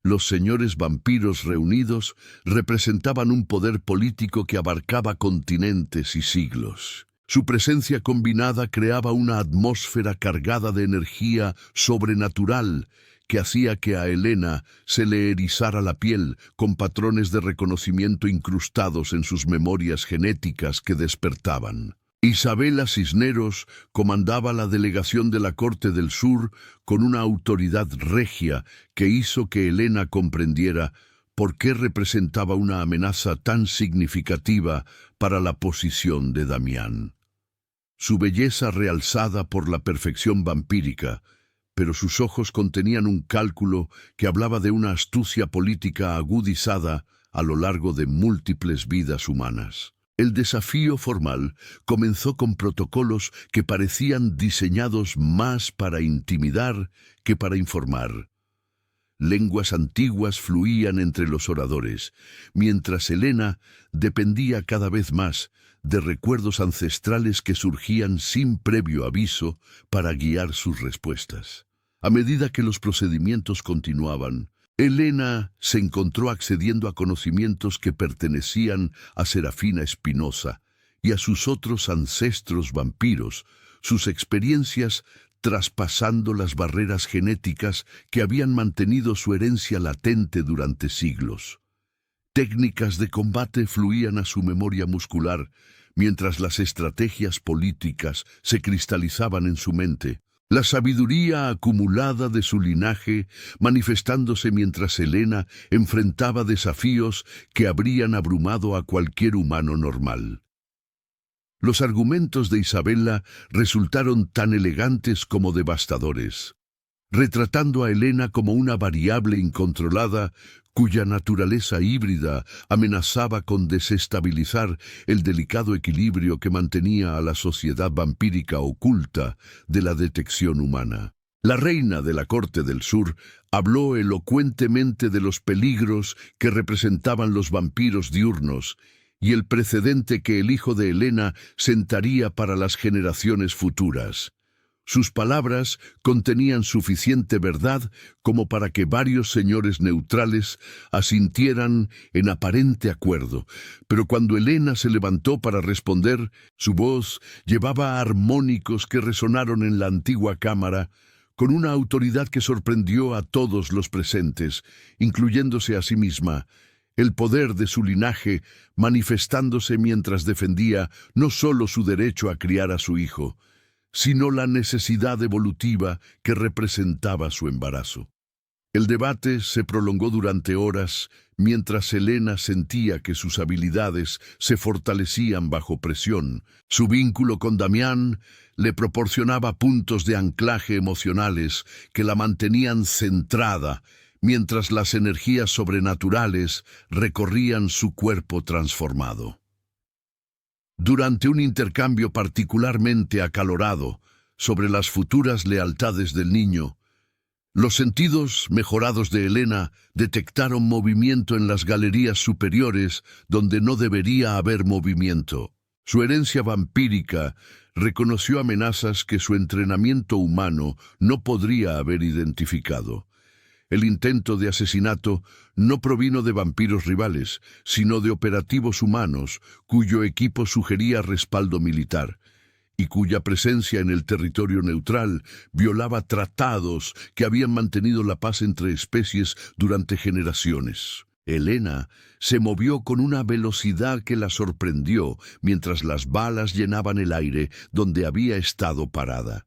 Los señores vampiros reunidos representaban un poder político que abarcaba continentes y siglos. Su presencia combinada creaba una atmósfera cargada de energía sobrenatural que hacía que a Elena se le erizara la piel con patrones de reconocimiento incrustados en sus memorias genéticas que despertaban. Isabela Cisneros comandaba la delegación de la Corte del Sur con una autoridad regia que hizo que Elena comprendiera por qué representaba una amenaza tan significativa para la posición de Damián. Su belleza realzada por la perfección vampírica, pero sus ojos contenían un cálculo que hablaba de una astucia política agudizada a lo largo de múltiples vidas humanas. El desafío formal comenzó con protocolos que parecían diseñados más para intimidar que para informar. Lenguas antiguas fluían entre los oradores, mientras Elena dependía cada vez más de recuerdos ancestrales que surgían sin previo aviso para guiar sus respuestas. A medida que los procedimientos continuaban, Elena se encontró accediendo a conocimientos que pertenecían a Serafina Espinosa y a sus otros ancestros vampiros, sus experiencias traspasando las barreras genéticas que habían mantenido su herencia latente durante siglos. Técnicas de combate fluían a su memoria muscular, mientras las estrategias políticas se cristalizaban en su mente. La sabiduría acumulada de su linaje manifestándose mientras Elena enfrentaba desafíos que habrían abrumado a cualquier humano normal. Los argumentos de Isabela resultaron tan elegantes como devastadores. retratando a Elena como una variable incontrolada cuya naturaleza híbrida amenazaba con desestabilizar el delicado equilibrio que mantenía a la sociedad vampírica oculta de la detección humana. La reina de la Corte del Sur habló elocuentemente de los peligros que representaban los vampiros diurnos y el precedente que el hijo de Elena sentaría para las generaciones futuras. Sus palabras contenían suficiente verdad como para que varios señores neutrales asintieran en aparente acuerdo, pero cuando Elena se levantó para responder, su voz llevaba armónicos que resonaron en la antigua cámara con una autoridad que sorprendió a todos los presentes, incluyéndose a sí misma, el poder de su linaje manifestándose mientras defendía no solo su derecho a criar a su hijo, sino la necesidad evolutiva que representaba su embarazo. El debate se prolongó durante horas, mientras Elena sentía que sus habilidades se fortalecían bajo presión. Su vínculo con Damián le proporcionaba puntos de anclaje emocionales que la mantenían centrada, mientras las energías sobrenaturales recorrían su cuerpo transformado. Durante un intercambio particularmente acalorado sobre las futuras lealtades del niño, los sentidos mejorados de Elena detectaron movimiento en las galerías superiores donde no debería haber movimiento. Su herencia vampírica reconoció amenazas que su entrenamiento humano no podría haber identificado. El intento de asesinato no provino de vampiros rivales, sino de operativos humanos cuyo equipo sugería respaldo militar y cuya presencia en el territorio neutral violaba tratados que habían mantenido la paz entre especies durante generaciones. Elena se movió con una velocidad que la sorprendió mientras las balas llenaban el aire donde había estado parada.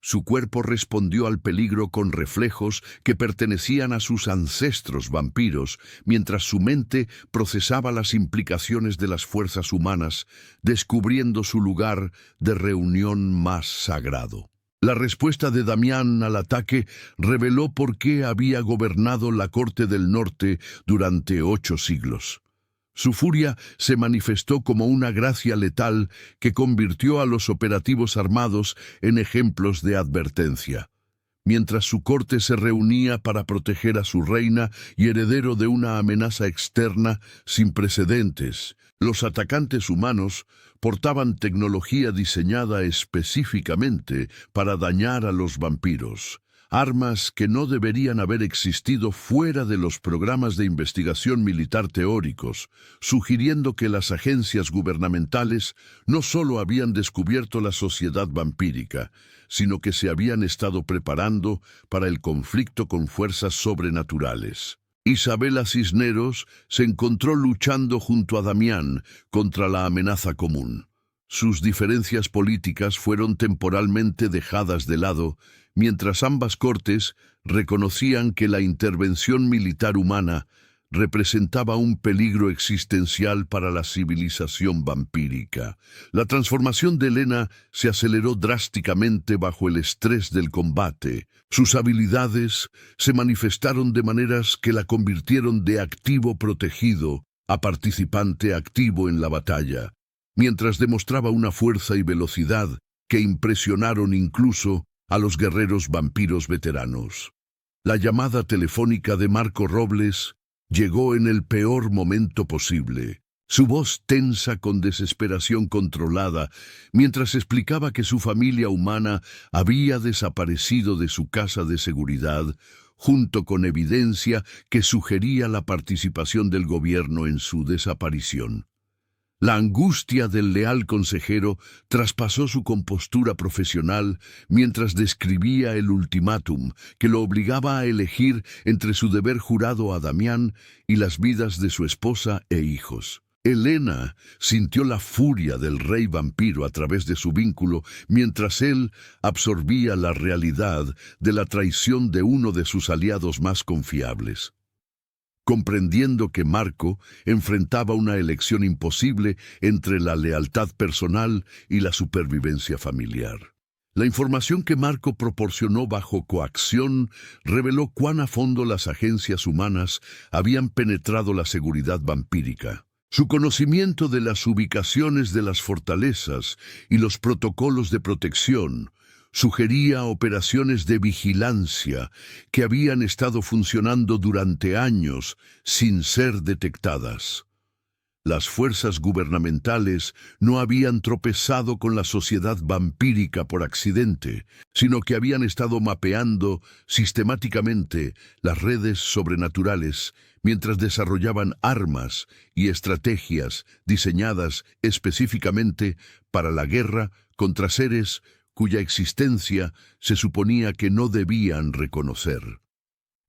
Su cuerpo respondió al peligro con reflejos que pertenecían a sus ancestros vampiros, mientras su mente procesaba las implicaciones de las fuerzas humanas, descubriendo su lugar de reunión más sagrado. La respuesta de Damián al ataque reveló por qué había gobernado la Corte del Norte durante 8 siglos. Su furia se manifestó como una gracia letal que convirtió a los operativos armados en ejemplos de advertencia. Mientras su corte se reunía para proteger a su reina y heredero de una amenaza externa sin precedentes, los atacantes humanos portaban tecnología diseñada específicamente para dañar a los vampiros. Armas que no deberían haber existido fuera de los programas de investigación militar teóricos, sugiriendo que las agencias gubernamentales no solo habían descubierto la sociedad vampírica, sino que se habían estado preparando para el conflicto con fuerzas sobrenaturales. Isabela Cisneros se encontró luchando junto a Damián contra la amenaza común. Sus diferencias políticas fueron temporalmente dejadas de lado, mientras ambas cortes reconocían que la intervención militar humana representaba un peligro existencial para la civilización vampírica. La transformación de Elena se aceleró drásticamente bajo el estrés del combate. Sus habilidades se manifestaron de maneras que la convirtieron de activo protegido a participante activo en la batalla, mientras demostraba una fuerza y velocidad que impresionaron incluso a los guerreros vampiros veteranos. La llamada telefónica de Marco Robles llegó en el peor momento posible. Su voz tensa con desesperación controlada, mientras explicaba que su familia humana había desaparecido de su casa de seguridad, junto con evidencia que sugería la participación del gobierno en su desaparición. La angustia del leal consejero traspasó su compostura profesional mientras describía el ultimátum que lo obligaba a elegir entre su deber jurado a Damián y las vidas de su esposa e hijos. Elena sintió la furia del rey vampiro a través de su vínculo mientras él absorbía la realidad de la traición de uno de sus aliados más confiables. Comprendiendo que Marco enfrentaba una elección imposible entre la lealtad personal y la supervivencia familiar. La información que Marco proporcionó bajo coacción reveló cuán a fondo las agencias humanas habían penetrado la seguridad vampírica. Su conocimiento de las ubicaciones de las fortalezas y los protocolos de protección sugería operaciones de vigilancia que habían estado funcionando durante años sin ser detectadas. Las fuerzas gubernamentales no habían tropezado con la sociedad vampírica por accidente, sino que habían estado mapeando sistemáticamente las redes sobrenaturales mientras desarrollaban armas y estrategias diseñadas específicamente para la guerra contra seres cuya existencia se suponía que no debían reconocer.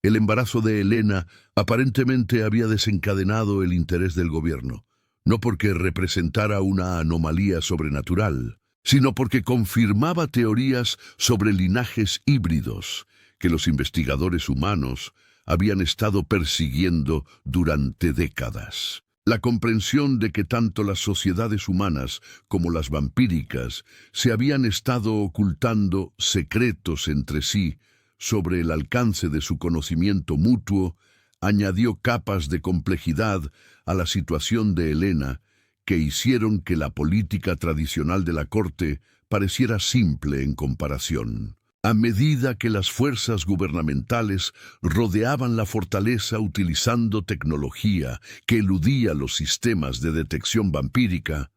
El embarazo de Elena aparentemente había desencadenado el interés del gobierno, no porque representara una anomalía sobrenatural, sino porque confirmaba teorías sobre linajes híbridos que los investigadores humanos habían estado persiguiendo durante décadas. La comprensión de que tanto las sociedades humanas como las vampíricas se habían estado ocultando secretos entre sí sobre el alcance de su conocimiento mutuo, añadió capas de complejidad a la situación de Elena que hicieron que la política tradicional de la corte pareciera simple en comparación. A medida que las fuerzas gubernamentales rodeaban la fortaleza utilizando tecnología que eludía los sistemas de detección vampírica,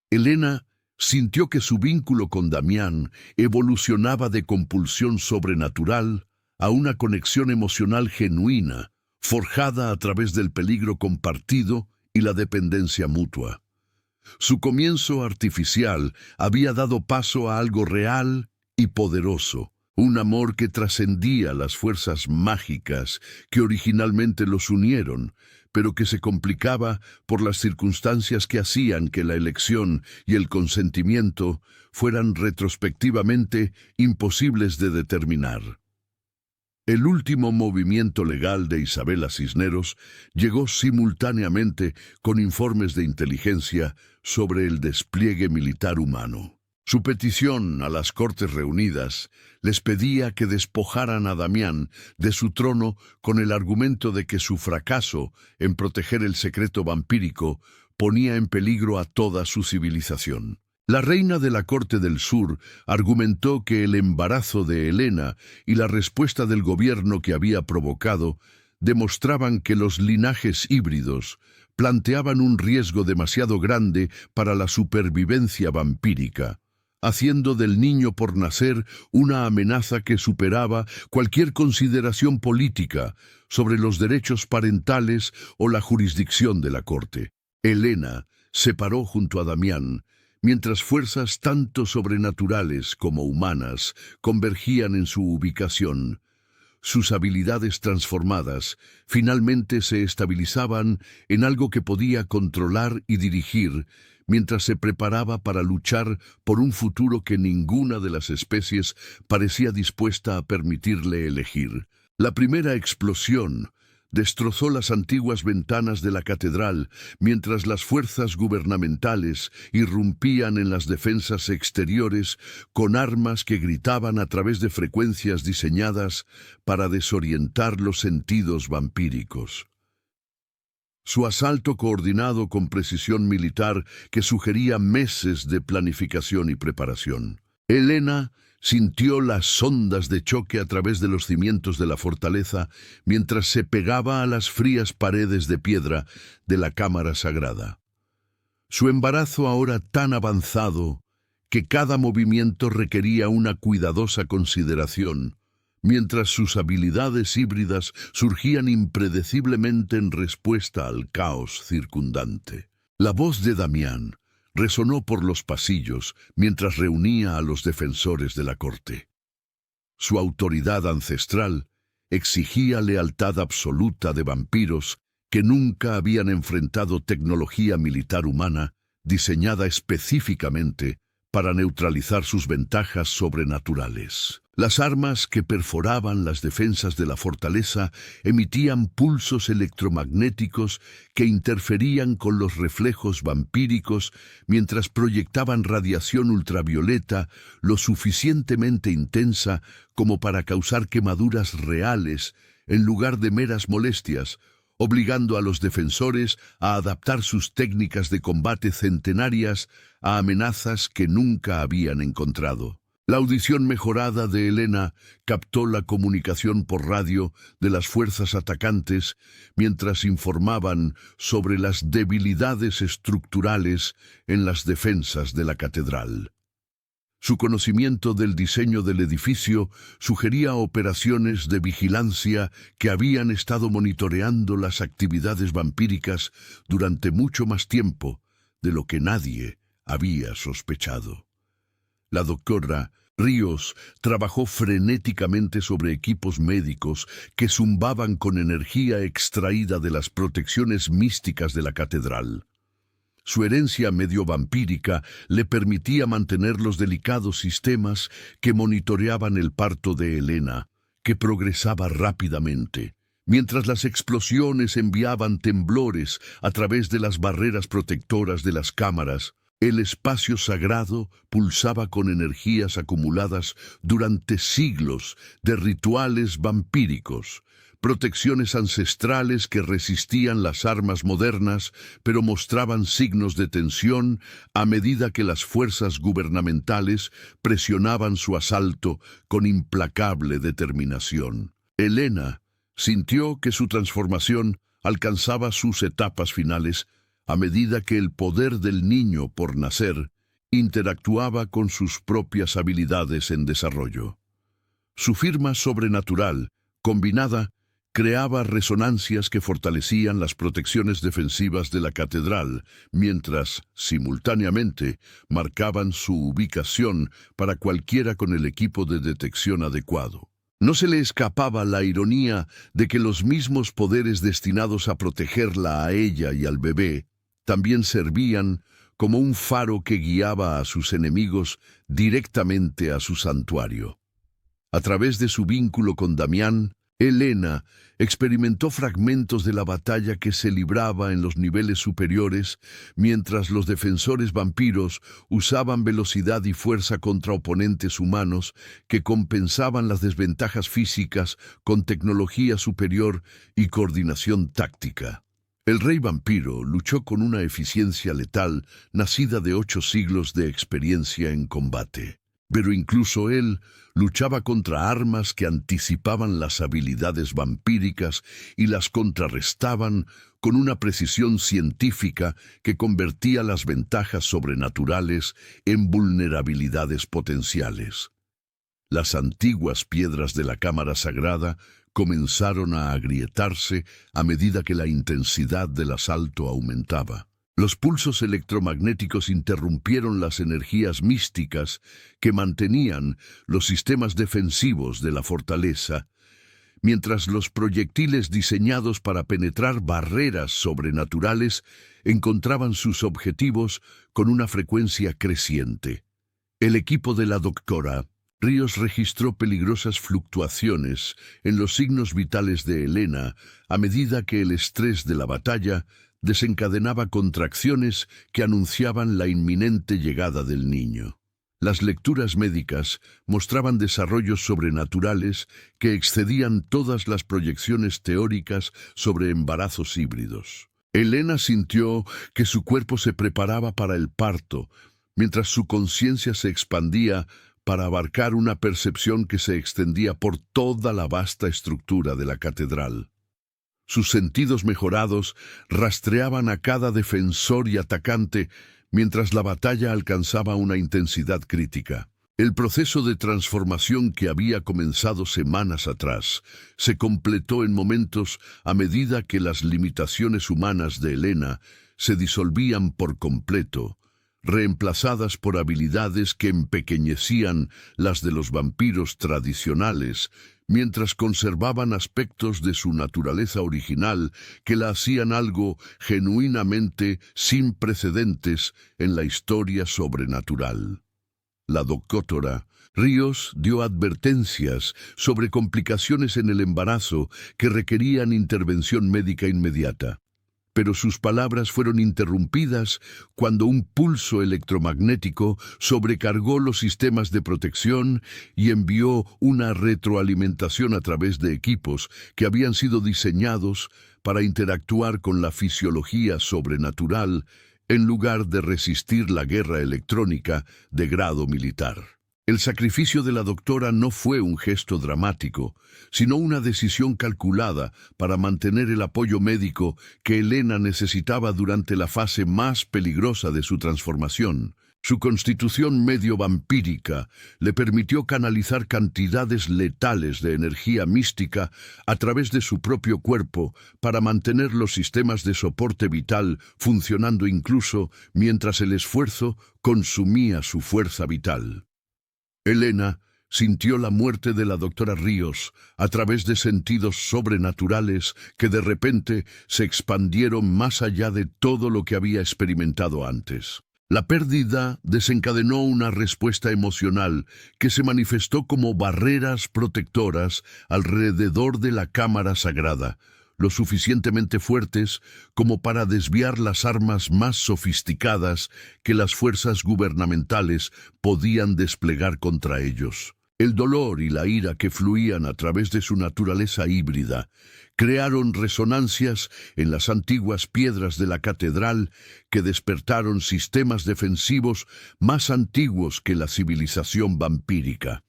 Elena sintió que su vínculo con Damián evolucionaba de compulsión sobrenatural a una conexión emocional genuina, forjada a través del peligro compartido y la dependencia mutua. Su comienzo artificial había dado paso a algo real y poderoso, un amor que trascendía las fuerzas mágicas que originalmente los unieron, pero que se complicaba por las circunstancias que hacían que la elección y el consentimiento fueran retrospectivamente imposibles de determinar. El último movimiento legal de Isabela Cisneros llegó simultáneamente con informes de inteligencia sobre el despliegue militar humano. Su petición a las Cortes Reunidas les pedía que despojaran a Damián de su trono con el argumento de que su fracaso en proteger el secreto vampírico ponía en peligro a toda su civilización. La reina de la Corte del Sur argumentó que el embarazo de Elena y la respuesta del gobierno que había provocado demostraban que los linajes híbridos planteaban un riesgo demasiado grande para la supervivencia vampírica, haciendo del niño por nacer una amenaza que superaba cualquier consideración política sobre los derechos parentales o la jurisdicción de la corte. Elena se paró junto a Damián, mientras fuerzas tanto sobrenaturales como humanas convergían en su ubicación. Sus habilidades transformadas finalmente se estabilizaban en algo que podía controlar y dirigir, mientras se preparaba para luchar por un futuro que ninguna de las especies parecía dispuesta a permitirle elegir. La primera explosión destrozó las antiguas ventanas de la catedral, mientras las fuerzas gubernamentales irrumpían en las defensas exteriores con armas que gritaban a través de frecuencias diseñadas para desorientar los sentidos vampíricos. Su asalto coordinado con precisión militar que sugería meses de planificación y preparación. Elena sintió las ondas de choque a través de los cimientos de la fortaleza mientras se pegaba a las frías paredes de piedra de la cámara sagrada. Su embarazo ahora tan avanzado que cada movimiento requería una cuidadosa consideración, mientras sus habilidades híbridas surgían impredeciblemente en respuesta al caos circundante. La voz de Damián resonó por los pasillos mientras reunía a los defensores de la corte. Su autoridad ancestral exigía lealtad absoluta de vampiros que nunca habían enfrentado tecnología militar humana diseñada específicamente para neutralizar sus ventajas sobrenaturales. Las armas que perforaban las defensas de la fortaleza emitían pulsos electromagnéticos que interferían con los reflejos vampíricos mientras proyectaban radiación ultravioleta lo suficientemente intensa como para causar quemaduras reales en lugar de meras molestias, obligando a los defensores a adaptar sus técnicas de combate centenarias a amenazas que nunca habían encontrado. La audición mejorada de Helena captó la comunicación por radio de las fuerzas atacantes mientras informaban sobre las debilidades estructurales en las defensas de la catedral. Su conocimiento del diseño del edificio sugería operaciones de vigilancia que habían estado monitoreando las actividades vampíricas durante mucho más tiempo de lo que nadie había sospechado. La doctora Ríos trabajó frenéticamente sobre equipos médicos que zumbaban con energía extraída de las protecciones místicas de la catedral. Su herencia medio vampírica le permitía mantener los delicados sistemas que monitoreaban el parto de Helena, que progresaba rápidamente, mientras las explosiones enviaban temblores a través de las barreras protectoras de las cámaras. El espacio sagrado pulsaba con energías acumuladas durante siglos de rituales vampíricos, protecciones ancestrales que resistían las armas modernas, pero mostraban signos de tensión a medida que las fuerzas gubernamentales presionaban su asalto con implacable determinación. Helena sintió que su transformación alcanzaba sus etapas finales a medida que el poder del niño por nacer interactuaba con sus propias habilidades en desarrollo. Su firma sobrenatural, combinada, creaba resonancias que fortalecían las protecciones defensivas de la catedral, mientras, simultáneamente, marcaban su ubicación para cualquiera con el equipo de detección adecuado. No se le escapaba la ironía de que los mismos poderes destinados a protegerla a ella y al bebé también servían como un faro que guiaba a sus enemigos directamente a su santuario. A través de su vínculo con Damián, Helena experimentó fragmentos de la batalla que se libraba en los niveles superiores, mientras los defensores vampiros usaban velocidad y fuerza contra oponentes humanos que compensaban las desventajas físicas con tecnología superior y coordinación táctica. El rey vampiro luchó con una eficiencia letal nacida de 8 siglos de experiencia en combate. Pero incluso él luchaba contra armas que anticipaban las habilidades vampíricas y las contrarrestaban con una precisión científica que convertía las ventajas sobrenaturales en vulnerabilidades potenciales. Las antiguas piedras de la cámara sagrada comenzaron a agrietarse a medida que la intensidad del asalto aumentaba. Los pulsos electromagnéticos interrumpieron las energías místicas que mantenían los sistemas defensivos de la fortaleza, mientras los proyectiles diseñados para penetrar barreras sobrenaturales encontraban sus objetivos con una frecuencia creciente. El equipo de la doctora Ríos registró peligrosas fluctuaciones en los signos vitales de Helena a medida que el estrés de la batalla desencadenaba contracciones que anunciaban la inminente llegada del niño. Las lecturas médicas mostraban desarrollos sobrenaturales que excedían todas las proyecciones teóricas sobre embarazos híbridos. Helena sintió que su cuerpo se preparaba para el parto, mientras su conciencia se expandía para abarcar una percepción que se extendía por toda la vasta estructura de la catedral. Sus sentidos mejorados rastreaban a cada defensor y atacante mientras la batalla alcanzaba una intensidad crítica. El proceso de transformación que había comenzado semanas atrás se completó en momentos a medida que las limitaciones humanas de Helena se disolvían por completo, reemplazadas por habilidades que empequeñecían las de los vampiros tradicionales, mientras conservaban aspectos de su naturaleza original que la hacían algo genuinamente sin precedentes en la historia sobrenatural. La doctora Ríos dio advertencias sobre complicaciones en el embarazo que requerían intervención médica inmediata. Pero sus palabras fueron interrumpidas cuando un pulso electromagnético sobrecargó los sistemas de protección y envió una retroalimentación a través de equipos que habían sido diseñados para interactuar con la fisiología sobrenatural en lugar de resistir la guerra electrónica de grado militar. El sacrificio de la doctora no fue un gesto dramático, sino una decisión calculada para mantener el apoyo médico que Elena necesitaba durante la fase más peligrosa de su transformación. Su constitución medio vampírica le permitió canalizar cantidades letales de energía mística a través de su propio cuerpo para mantener los sistemas de soporte vital funcionando incluso mientras el esfuerzo consumía su fuerza vital. Elena sintió la muerte de la doctora Ríos a través de sentidos sobrenaturales que de repente se expandieron más allá de todo lo que había experimentado antes. La pérdida desencadenó una respuesta emocional que se manifestó como barreras protectoras alrededor de la cámara sagrada, lo suficientemente fuertes como para desviar las armas más sofisticadas que las fuerzas gubernamentales podían desplegar contra ellos. El dolor y la ira que fluían a través de su naturaleza híbrida crearon resonancias en las antiguas piedras de la catedral que despertaron sistemas defensivos más antiguos que la civilización vampírica.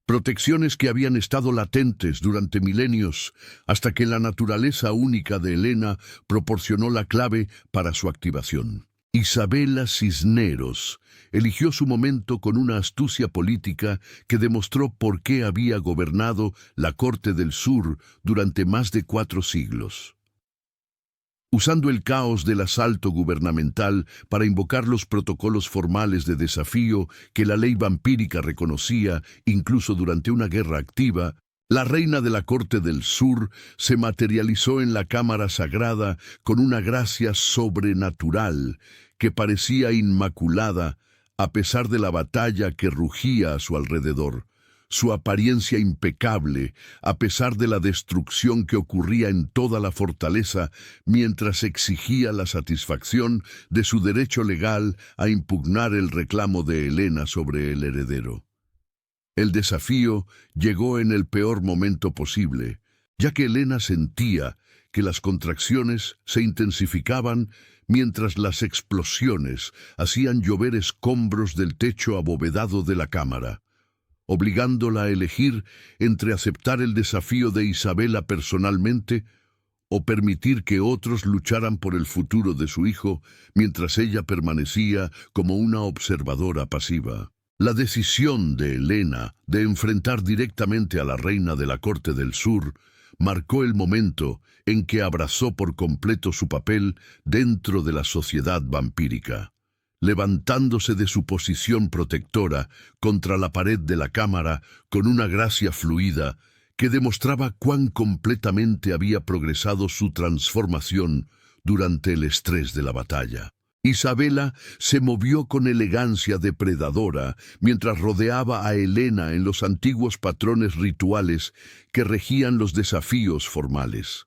Protecciones que habían estado latentes durante milenios hasta que la naturaleza única de Elena proporcionó la clave para su activación. Isabela Cisneros eligió su momento con una astucia política que demostró por qué había gobernado la Corte del Sur durante más de 4 siglos. Usando el caos del asalto gubernamental para invocar los protocolos formales de desafío que la ley vampírica reconocía incluso durante una guerra activa, la reina de la Corte del Sur se materializó en la cámara sagrada con una gracia sobrenatural que parecía inmaculada a pesar de la batalla que rugía a su alrededor. Su apariencia impecable, a pesar de la destrucción que ocurría en toda la fortaleza, mientras exigía la satisfacción de su derecho legal a impugnar el reclamo de Elena sobre el heredero. El desafío llegó en el peor momento posible, ya que Elena sentía que las contracciones se intensificaban mientras las explosiones hacían llover escombros del techo abovedado de la cámara, obligándola a elegir entre aceptar el desafío de Isabela personalmente o permitir que otros lucharan por el futuro de su hijo mientras ella permanecía como una observadora pasiva. La decisión de Elena de enfrentar directamente a la reina de la Corte del Sur marcó el momento en que abrazó por completo su papel dentro de la sociedad vampírica. Levantándose de su posición protectora contra la pared de la cámara con una gracia fluida que demostraba cuán completamente había progresado su transformación durante el estrés de la batalla. Isabela se movió con elegancia depredadora mientras rodeaba a Elena en los antiguos patrones rituales que regían los desafíos formales.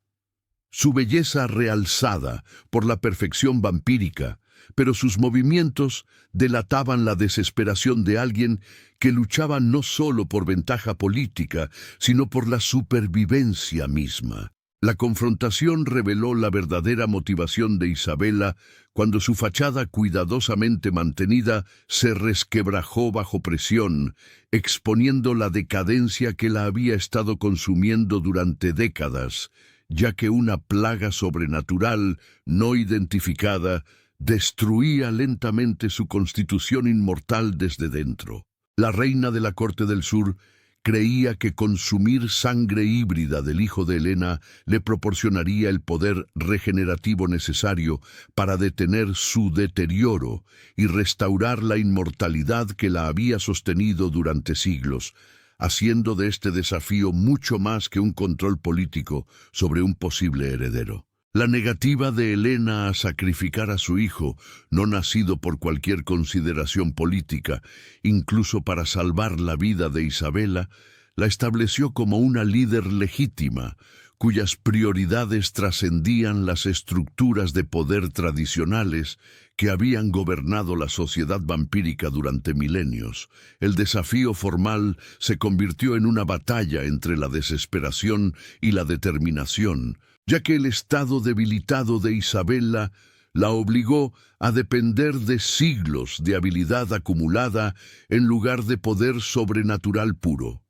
Su belleza realzada por la perfección vampírica, pero sus movimientos delataban la desesperación de alguien que luchaba no solo por ventaja política, sino por la supervivencia misma. La confrontación reveló la verdadera motivación de Isabela cuando su fachada cuidadosamente mantenida se resquebrajó bajo presión, exponiendo la decadencia que la había estado consumiendo durante décadas, ya que una plaga sobrenatural no identificada destruía lentamente su constitución inmortal desde dentro. La reina de la Corte del Sur creía que consumir sangre híbrida del hijo de Elena le proporcionaría el poder regenerativo necesario para detener su deterioro y restaurar la inmortalidad que la había sostenido durante siglos, haciendo de este desafío mucho más que un control político sobre un posible heredero. La negativa de Helena a sacrificar a su hijo, no nacido por cualquier consideración política, incluso para salvar la vida de Isabela, la estableció como una líder legítima, cuyas prioridades trascendían las estructuras de poder tradicionales que habían gobernado la sociedad vampírica durante milenios. El desafío formal se convirtió en una batalla entre la desesperación y la determinación, ya que el estado debilitado de Isabela la obligó a depender de siglos de habilidad acumulada en lugar de poder sobrenatural puro.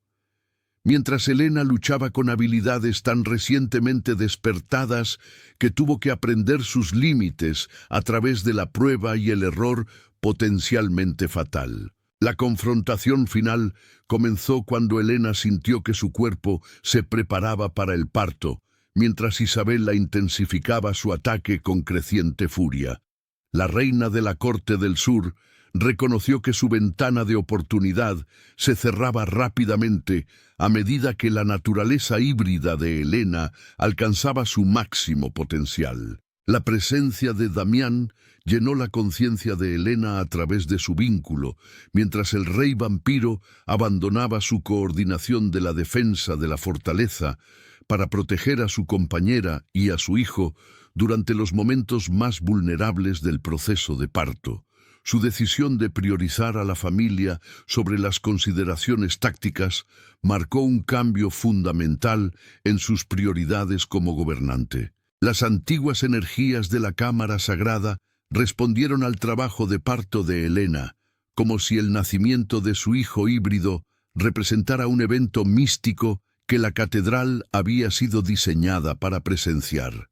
Mientras Helena luchaba con habilidades tan recientemente despertadas que tuvo que aprender sus límites a través de la prueba y el error potencialmente fatal. La confrontación final comenzó cuando Helena sintió que su cuerpo se preparaba para el parto, mientras Isabela intensificaba su ataque con creciente furia. La reina de la corte del sur reconoció que su ventana de oportunidad se cerraba rápidamente a medida que la naturaleza híbrida de Helena alcanzaba su máximo potencial. La presencia de Damián llenó la conciencia de Helena a través de su vínculo, mientras el rey vampiro abandonaba su coordinación de la defensa de la fortaleza para proteger a su compañera y a su hijo durante los momentos más vulnerables del proceso de parto. Su decisión de priorizar a la familia sobre las consideraciones tácticas marcó un cambio fundamental en sus prioridades como gobernante. Las antiguas energías de la Cámara Sagrada respondieron al trabajo de parto de Helena, como si el nacimiento de su hijo híbrido representara un evento místico que la catedral había sido diseñada para presenciar.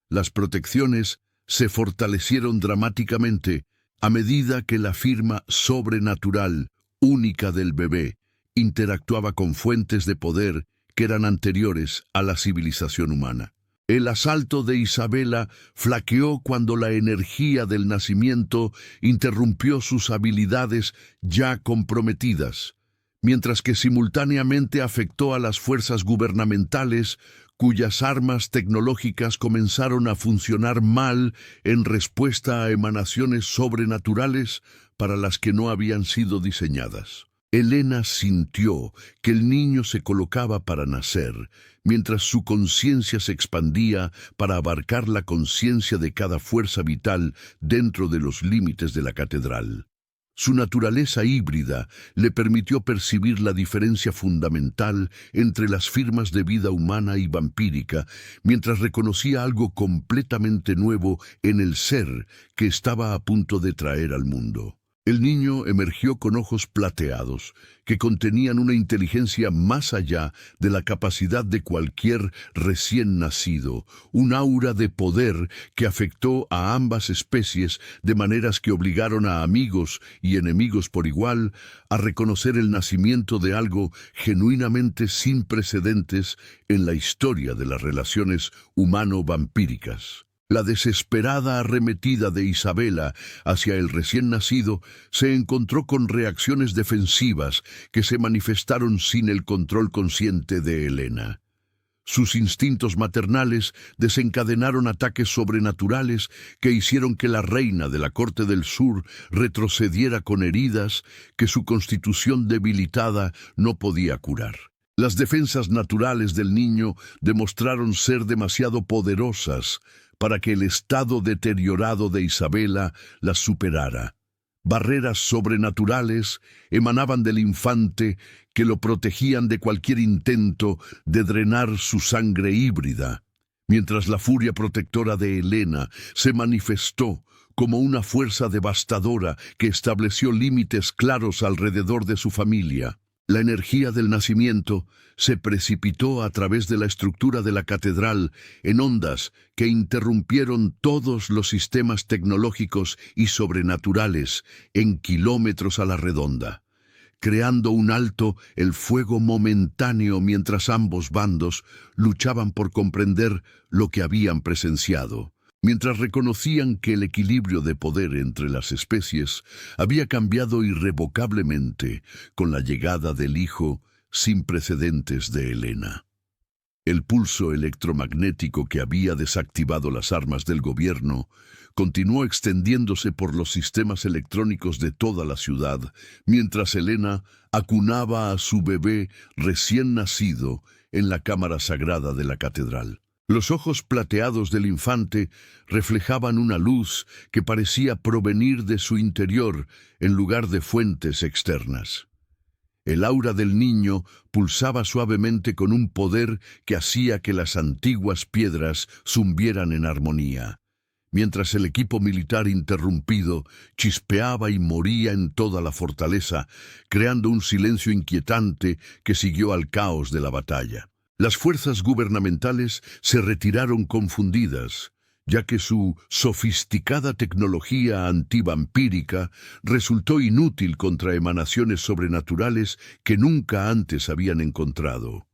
Las protecciones se fortalecieron dramáticamente a medida que la firma sobrenatural, única del bebé, interactuaba con fuentes de poder que eran anteriores a la civilización humana. El asalto de Isabela flaqueó cuando la energía del nacimiento interrumpió sus habilidades ya comprometidas, mientras que simultáneamente afectó a las fuerzas gubernamentales cuyas armas tecnológicas comenzaron a funcionar mal en respuesta a emanaciones sobrenaturales para las que no habían sido diseñadas. Helena sintió que el niño se colocaba para nacer, mientras su conciencia se expandía para abarcar la conciencia de cada fuerza vital dentro de los límites de la catedral. Su naturaleza híbrida le permitió percibir la diferencia fundamental entre las firmas de vida humana y vampírica, mientras reconocía algo completamente nuevo en el ser que estaba a punto de traer al mundo. El niño emergió con ojos plateados, que contenían una inteligencia más allá de la capacidad de cualquier recién nacido, un aura de poder que afectó a ambas especies de maneras que obligaron a amigos y enemigos por igual a reconocer el nacimiento de algo genuinamente sin precedentes en la historia de las relaciones humano-vampíricas. La desesperada arremetida de Isabela hacia el recién nacido se encontró con reacciones defensivas que se manifestaron sin el control consciente de Helena. Sus instintos maternales desencadenaron ataques sobrenaturales que hicieron que la reina de la corte del sur retrocediera con heridas que su constitución debilitada no podía curar. Las defensas naturales del niño demostraron ser demasiado poderosas para que el estado deteriorado de Isabela las superara. Barreras sobrenaturales emanaban del infante que lo protegían de cualquier intento de drenar su sangre híbrida, mientras la furia protectora de Helena se manifestó como una fuerza devastadora que estableció límites claros alrededor de su familia. La energía del nacimiento se precipitó a través de la estructura de la catedral en ondas que interrumpieron todos los sistemas tecnológicos y sobrenaturales en kilómetros a la redonda, creando un alto el fuego momentáneo mientras ambos bandos luchaban por comprender lo que habían presenciado. Mientras reconocían que el equilibrio de poder entre las especies había cambiado irrevocablemente con la llegada del hijo sin precedentes de Helena. El pulso electromagnético que había desactivado las armas del gobierno continuó extendiéndose por los sistemas electrónicos de toda la ciudad, mientras Elena acunaba a su bebé recién nacido en la cámara sagrada de la catedral. Los ojos plateados del infante reflejaban una luz que parecía provenir de su interior en lugar de fuentes externas. El aura del niño pulsaba suavemente con un poder que hacía que las antiguas piedras zumbieran en armonía, mientras el equipo militar interrumpido chispeaba y moría en toda la fortaleza, creando un silencio inquietante que siguió al caos de la batalla. Las fuerzas gubernamentales se retiraron confundidas, ya que su sofisticada tecnología antivampírica resultó inútil contra emanaciones sobrenaturales que nunca antes habían encontrado.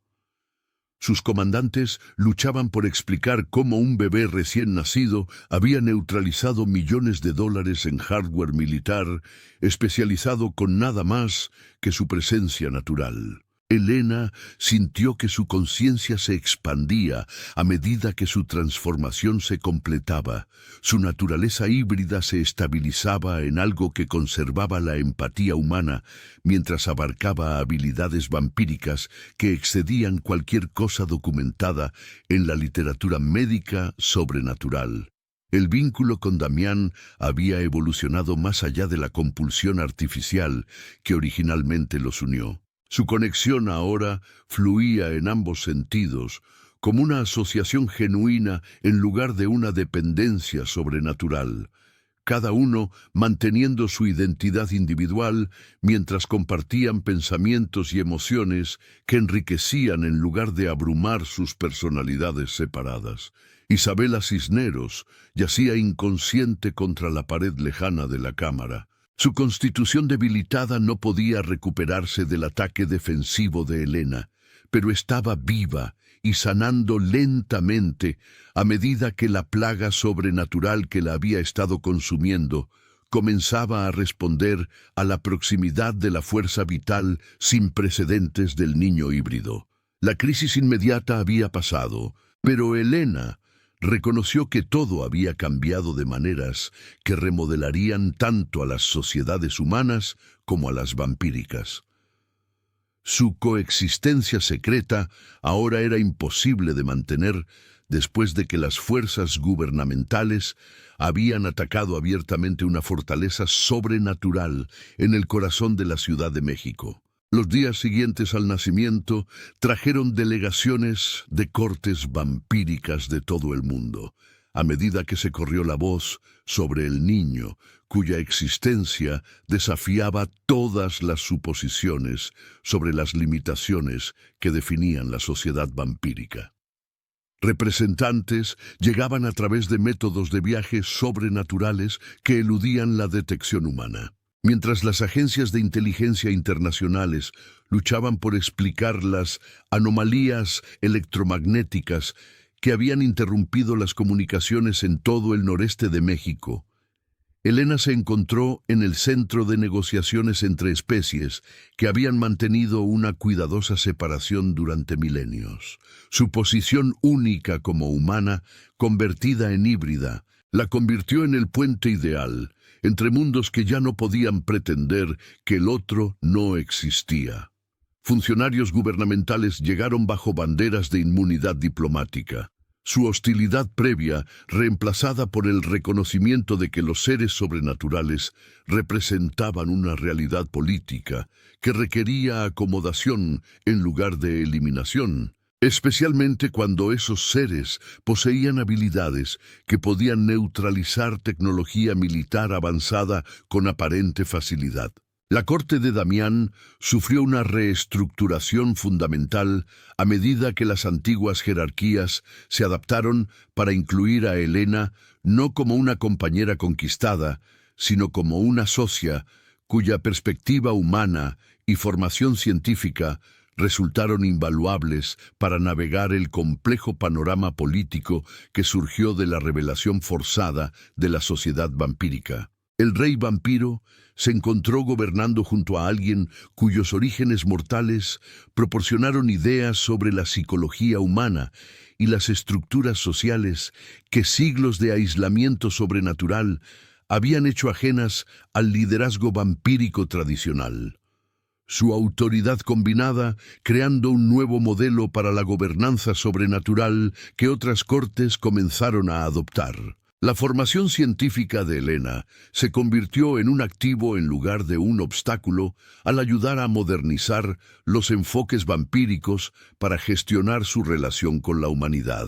Sus comandantes luchaban por explicar cómo un bebé recién nacido había neutralizado millones de dólares en hardware militar especializado con nada más que su presencia natural. Elena sintió que su conciencia se expandía a medida que su transformación se completaba. Su naturaleza híbrida se estabilizaba en algo que conservaba la empatía humana, mientras abarcaba habilidades vampíricas que excedían cualquier cosa documentada en la literatura médica sobrenatural. El vínculo con Damián había evolucionado más allá de la compulsión artificial que originalmente los unió. Su conexión ahora fluía en ambos sentidos, como una asociación genuina en lugar de una dependencia sobrenatural, cada uno manteniendo su identidad individual mientras compartían pensamientos y emociones que enriquecían en lugar de abrumar sus personalidades separadas. Isabela Cisneros yacía inconsciente contra la pared lejana de la cámara. Su constitución debilitada no podía recuperarse del ataque defensivo de Elena, pero estaba viva y sanando lentamente a medida que la plaga sobrenatural que la había estado consumiendo comenzaba a responder a la proximidad de la fuerza vital sin precedentes del niño híbrido. La crisis inmediata había pasado, pero Elena reconoció que todo había cambiado de maneras que remodelarían tanto a las sociedades humanas como a las vampíricas. Su coexistencia secreta ahora era imposible de mantener después de que las fuerzas gubernamentales habían atacado abiertamente una fortaleza sobrenatural en el corazón de la Ciudad de México. Los días siguientes al nacimiento trajeron delegaciones de cortes vampíricas de todo el mundo, a medida que se corrió la voz sobre el niño, cuya existencia desafiaba todas las suposiciones sobre las limitaciones que definían la sociedad vampírica. Representantes llegaban a través de métodos de viaje sobrenaturales que eludían la detección humana. Mientras las agencias de inteligencia internacionales luchaban por explicar las anomalías electromagnéticas que habían interrumpido las comunicaciones en todo el noreste de México, Elena se encontró en el centro de negociaciones entre especies que habían mantenido una cuidadosa separación durante milenios. Su posición única como humana, convertida en híbrida, la convirtió en el puente ideal entre mundos que ya no podían pretender que el otro no existía. Funcionarios gubernamentales llegaron bajo banderas de inmunidad diplomática. Su hostilidad previa, reemplazada por el reconocimiento de que los seres sobrenaturales representaban una realidad política que requería acomodación en lugar de eliminación, especialmente cuando esos seres poseían habilidades que podían neutralizar tecnología militar avanzada con aparente facilidad. La corte de Damián sufrió una reestructuración fundamental a medida que las antiguas jerarquías se adaptaron para incluir a Elena no como una compañera conquistada, sino como una socia cuya perspectiva humana y formación científica resultaron invaluables para navegar el complejo panorama político que surgió de la revelación forzada de la sociedad vampírica. El rey vampiro se encontró gobernando junto a alguien cuyos orígenes mortales proporcionaron ideas sobre la psicología humana y las estructuras sociales que siglos de aislamiento sobrenatural habían hecho ajenas al liderazgo vampírico tradicional. Su autoridad combinada, creando un nuevo modelo para la gobernanza sobrenatural que otras cortes comenzaron a adoptar. La formación científica de Helena se convirtió en un activo en lugar de un obstáculo al ayudar a modernizar los enfoques vampíricos para gestionar su relación con la humanidad.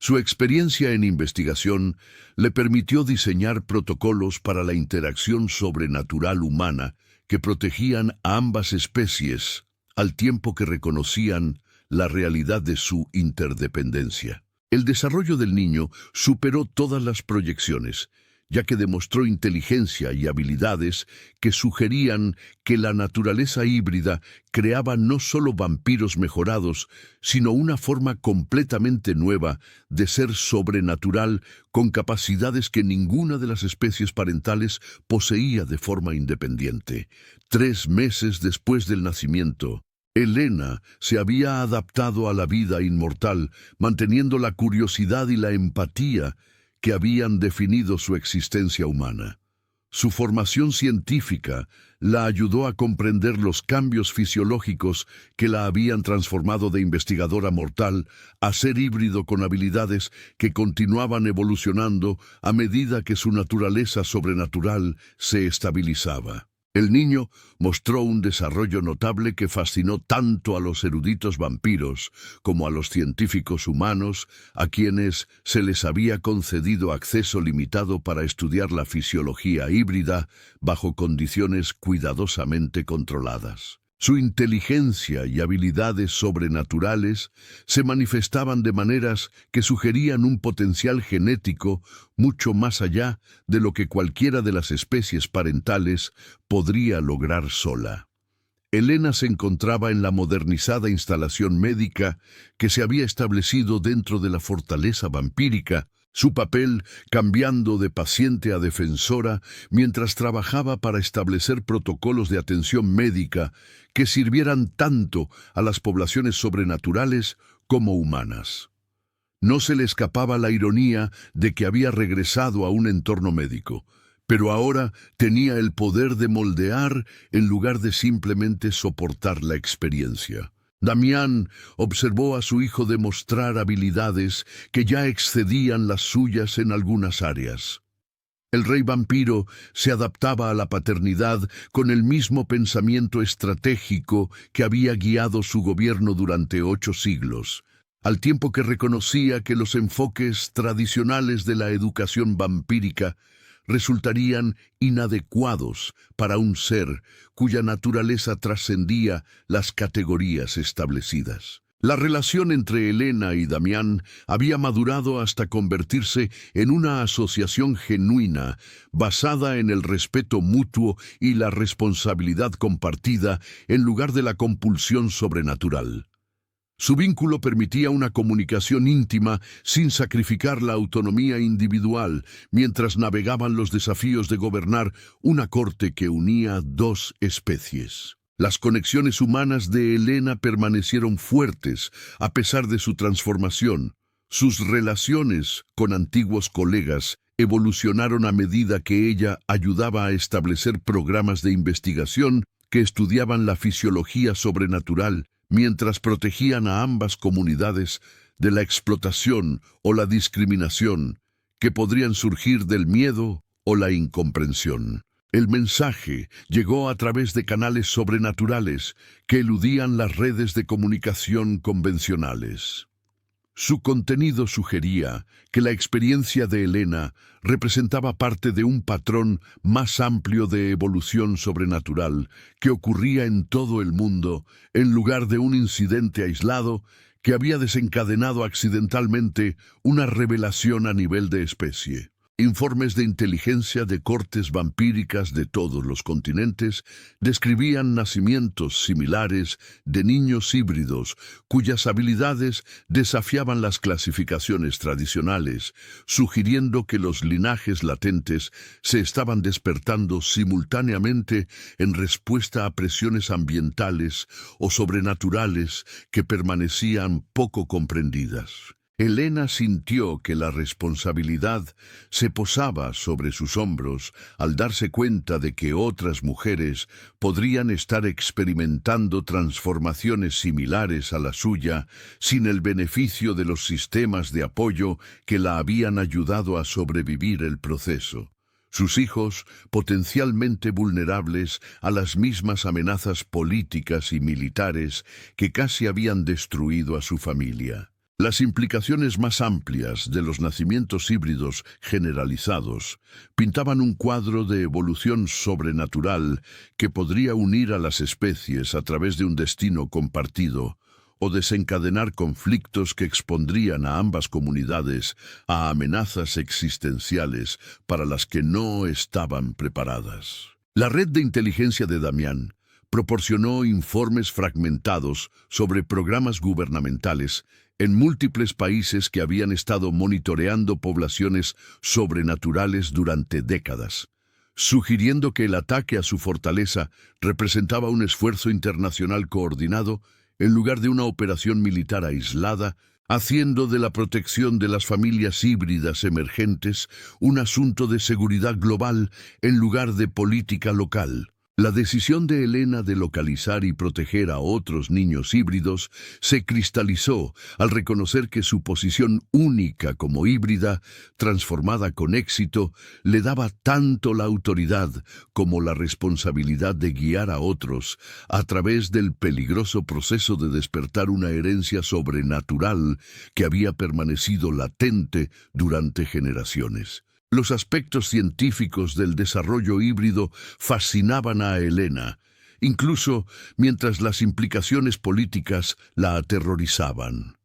Su experiencia en investigación le permitió diseñar protocolos para la interacción sobrenatural humana que protegían a ambas especies, al tiempo que reconocían la realidad de su interdependencia. El desarrollo del niño superó todas las proyecciones, ya que demostró inteligencia y habilidades que sugerían que la naturaleza híbrida creaba no solo vampiros mejorados, sino una forma completamente nueva de ser sobrenatural con capacidades que ninguna de las especies parentales poseía de forma independiente. 3 meses después del nacimiento, Helena se había adaptado a la vida inmortal, manteniendo la curiosidad y la empatía que habían definido su existencia humana. Su formación científica la ayudó a comprender los cambios fisiológicos que la habían transformado de investigadora mortal a ser híbrido con habilidades que continuaban evolucionando a medida que su naturaleza sobrenatural se estabilizaba. El niño mostró un desarrollo notable que fascinó tanto a los eruditos vampiros como a los científicos humanos, a quienes se les había concedido acceso limitado para estudiar la fisiología híbrida bajo condiciones cuidadosamente controladas. Su inteligencia y habilidades sobrenaturales se manifestaban de maneras que sugerían un potencial genético mucho más allá de lo que cualquiera de las especies parentales podría lograr sola. Helena se encontraba en la modernizada instalación médica que se había establecido dentro de la fortaleza vampírica, su papel cambiando de paciente a defensora mientras trabajaba para establecer protocolos de atención médica que sirvieran tanto a las poblaciones sobrenaturales como humanas. No se le escapaba la ironía de que había regresado a un entorno médico, pero ahora tenía el poder de moldear en lugar de simplemente soportar la experiencia. Damián observó a su hijo demostrar habilidades que ya excedían las suyas en algunas áreas. El rey vampiro se adaptaba a la paternidad con el mismo pensamiento estratégico que había guiado su gobierno durante 8 siglos, al tiempo que reconocía que los enfoques tradicionales de la educación vampírica resultarían inadecuados para un ser cuya naturaleza trascendía las categorías establecidas. La relación entre Helena y Damián había madurado hasta convertirse en una asociación genuina, basada en el respeto mutuo y la responsabilidad compartida en lugar de la compulsión sobrenatural. Su vínculo permitía una comunicación íntima sin sacrificar la autonomía individual, mientras navegaban los desafíos de gobernar una corte que unía 2 especies. Las conexiones humanas de Helena permanecieron fuertes a pesar de su transformación. Sus relaciones con antiguos colegas evolucionaron a medida que ella ayudaba a establecer programas de investigación que estudiaban la fisiología sobrenatural, mientras protegían a ambas comunidades de la explotación o la discriminación que podrían surgir del miedo o la incomprensión. El mensaje llegó a través de canales sobrenaturales que eludían las redes de comunicación convencionales. Su contenido sugería que la experiencia de Helena representaba parte de un patrón más amplio de evolución sobrenatural que ocurría en todo el mundo en lugar de un incidente aislado que había desencadenado accidentalmente una revelación a nivel de especie. Informes de inteligencia de cortes vampíricas de todos los continentes describían nacimientos similares de niños híbridos cuyas habilidades desafiaban las clasificaciones tradicionales, sugiriendo que los linajes latentes se estaban despertando simultáneamente en respuesta a presiones ambientales o sobrenaturales que permanecían poco comprendidas. Elena sintió que la responsabilidad se posaba sobre sus hombros al darse cuenta de que otras mujeres podrían estar experimentando transformaciones similares a la suya sin el beneficio de los sistemas de apoyo que la habían ayudado a sobrevivir el proceso. Sus hijos, potencialmente vulnerables a las mismas amenazas políticas y militares que casi habían destruido a su familia. Las implicaciones más amplias de los nacimientos híbridos generalizados pintaban un cuadro de evolución sobrenatural que podría unir a las especies a través de un destino compartido o desencadenar conflictos que expondrían a ambas comunidades a amenazas existenciales para las que no estaban preparadas. La red de inteligencia de Damián proporcionó informes fragmentados sobre programas gubernamentales en múltiples países que habían estado monitoreando poblaciones sobrenaturales durante décadas, sugiriendo que el ataque a su fortaleza representaba un esfuerzo internacional coordinado en lugar de una operación militar aislada, haciendo de la protección de las familias híbridas emergentes un asunto de seguridad global en lugar de política local. La decisión de Elena de localizar y proteger a otros niños híbridos se cristalizó al reconocer que su posición única como híbrida, transformada con éxito, le daba tanto la autoridad como la responsabilidad de guiar a otros a través del peligroso proceso de despertar una herencia sobrenatural que había permanecido latente durante generaciones. Los aspectos científicos del desarrollo híbrido fascinaban a Elena, incluso mientras las implicaciones políticas la aterrorizaban.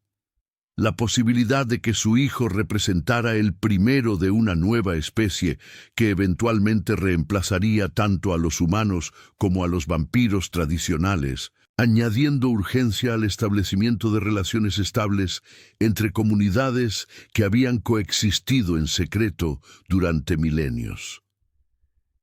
La posibilidad de que su hijo representara el primero de una nueva especie que eventualmente reemplazaría tanto a los humanos como a los vampiros tradicionales, añadiendo urgencia al establecimiento de relaciones estables entre comunidades que habían coexistido en secreto durante milenios.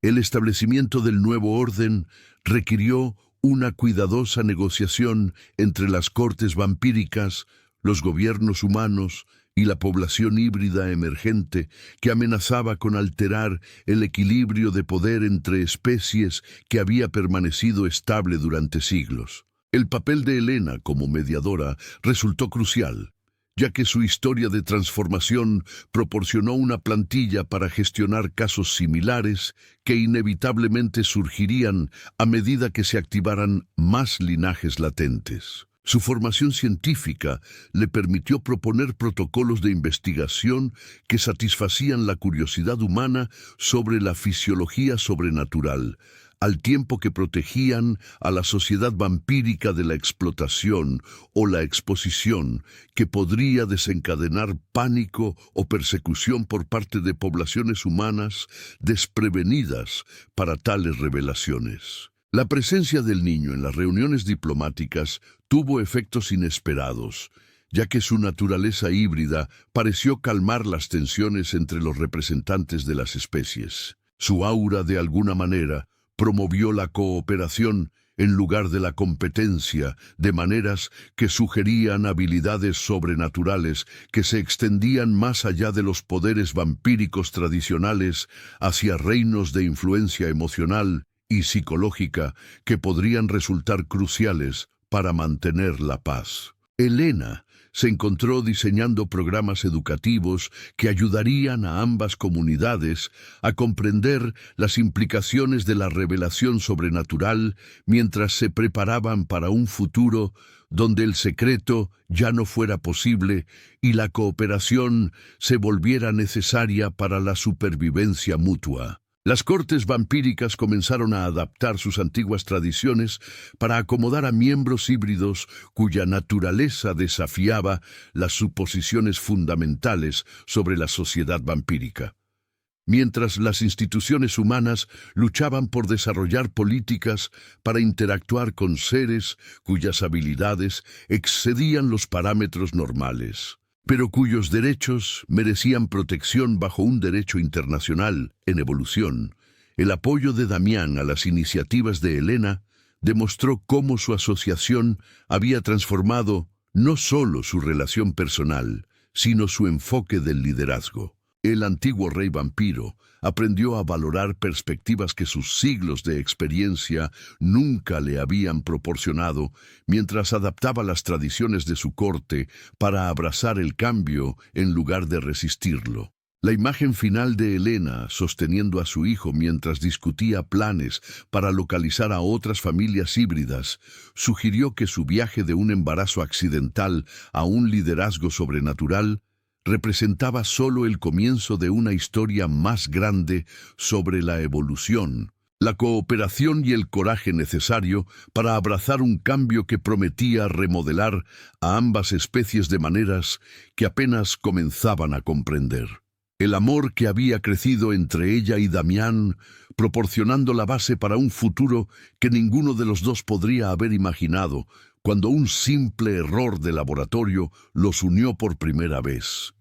El establecimiento del nuevo orden requirió una cuidadosa negociación entre las cortes vampíricas, los gobiernos humanos y la población híbrida emergente que amenazaba con alterar el equilibrio de poder entre especies que había permanecido estable durante siglos. El papel de Elena como mediadora resultó crucial, ya que su historia de transformación proporcionó una plantilla para gestionar casos similares que inevitablemente surgirían a medida que se activaran más linajes latentes. Su formación científica le permitió proponer protocolos de investigación que satisfacían la curiosidad humana sobre la fisiología sobrenatural, al tiempo que protegían a la sociedad vampírica de la explotación o la exposición que podría desencadenar pánico o persecución por parte de poblaciones humanas desprevenidas para tales revelaciones. La presencia del niño en las reuniones diplomáticas tuvo efectos inesperados, ya que su naturaleza híbrida pareció calmar las tensiones entre los representantes de las especies. Su aura, de alguna manera, promovió la cooperación en lugar de la competencia, de maneras que sugerían habilidades sobrenaturales que se extendían más allá de los poderes vampíricos tradicionales hacia reinos de influencia emocional y psicológica que podrían resultar cruciales para mantener la paz. Elena se encontró diseñando programas educativos que ayudarían a ambas comunidades a comprender las implicaciones de la revelación sobrenatural mientras se preparaban para un futuro donde el secreto ya no fuera posible y la cooperación se volviera necesaria para la supervivencia mutua. Las cortes vampíricas comenzaron a adaptar sus antiguas tradiciones para acomodar a miembros híbridos cuya naturaleza desafiaba las suposiciones fundamentales sobre la sociedad vampírica. mientras las instituciones humanas luchaban por desarrollar políticas para interactuar con seres cuyas habilidades excedían los parámetros normales, pero cuyos derechos merecían protección bajo un derecho internacional en evolución. El apoyo de Damián a las iniciativas de Helena demostró cómo su asociación había transformado no solo su relación personal, sino su enfoque del liderazgo. El antiguo rey vampiro aprendió a valorar perspectivas que sus siglos de experiencia nunca le habían proporcionado, mientras adaptaba las tradiciones de su corte para abrazar el cambio en lugar de resistirlo. La imagen final de Helena sosteniendo a su hijo mientras discutía planes para localizar a otras familias híbridas sugirió que su viaje de un embarazo accidental a un liderazgo sobrenatural representaba solo el comienzo de una historia más grande sobre la evolución, la cooperación y el coraje necesario para abrazar un cambio que prometía remodelar a ambas especies de maneras que apenas comenzaban a comprender. El amor que había crecido entre ella y Damián, proporcionando la base para un futuro que ninguno de los dos podría haber imaginado, cuando un simple error de laboratorio los unió por primera vez.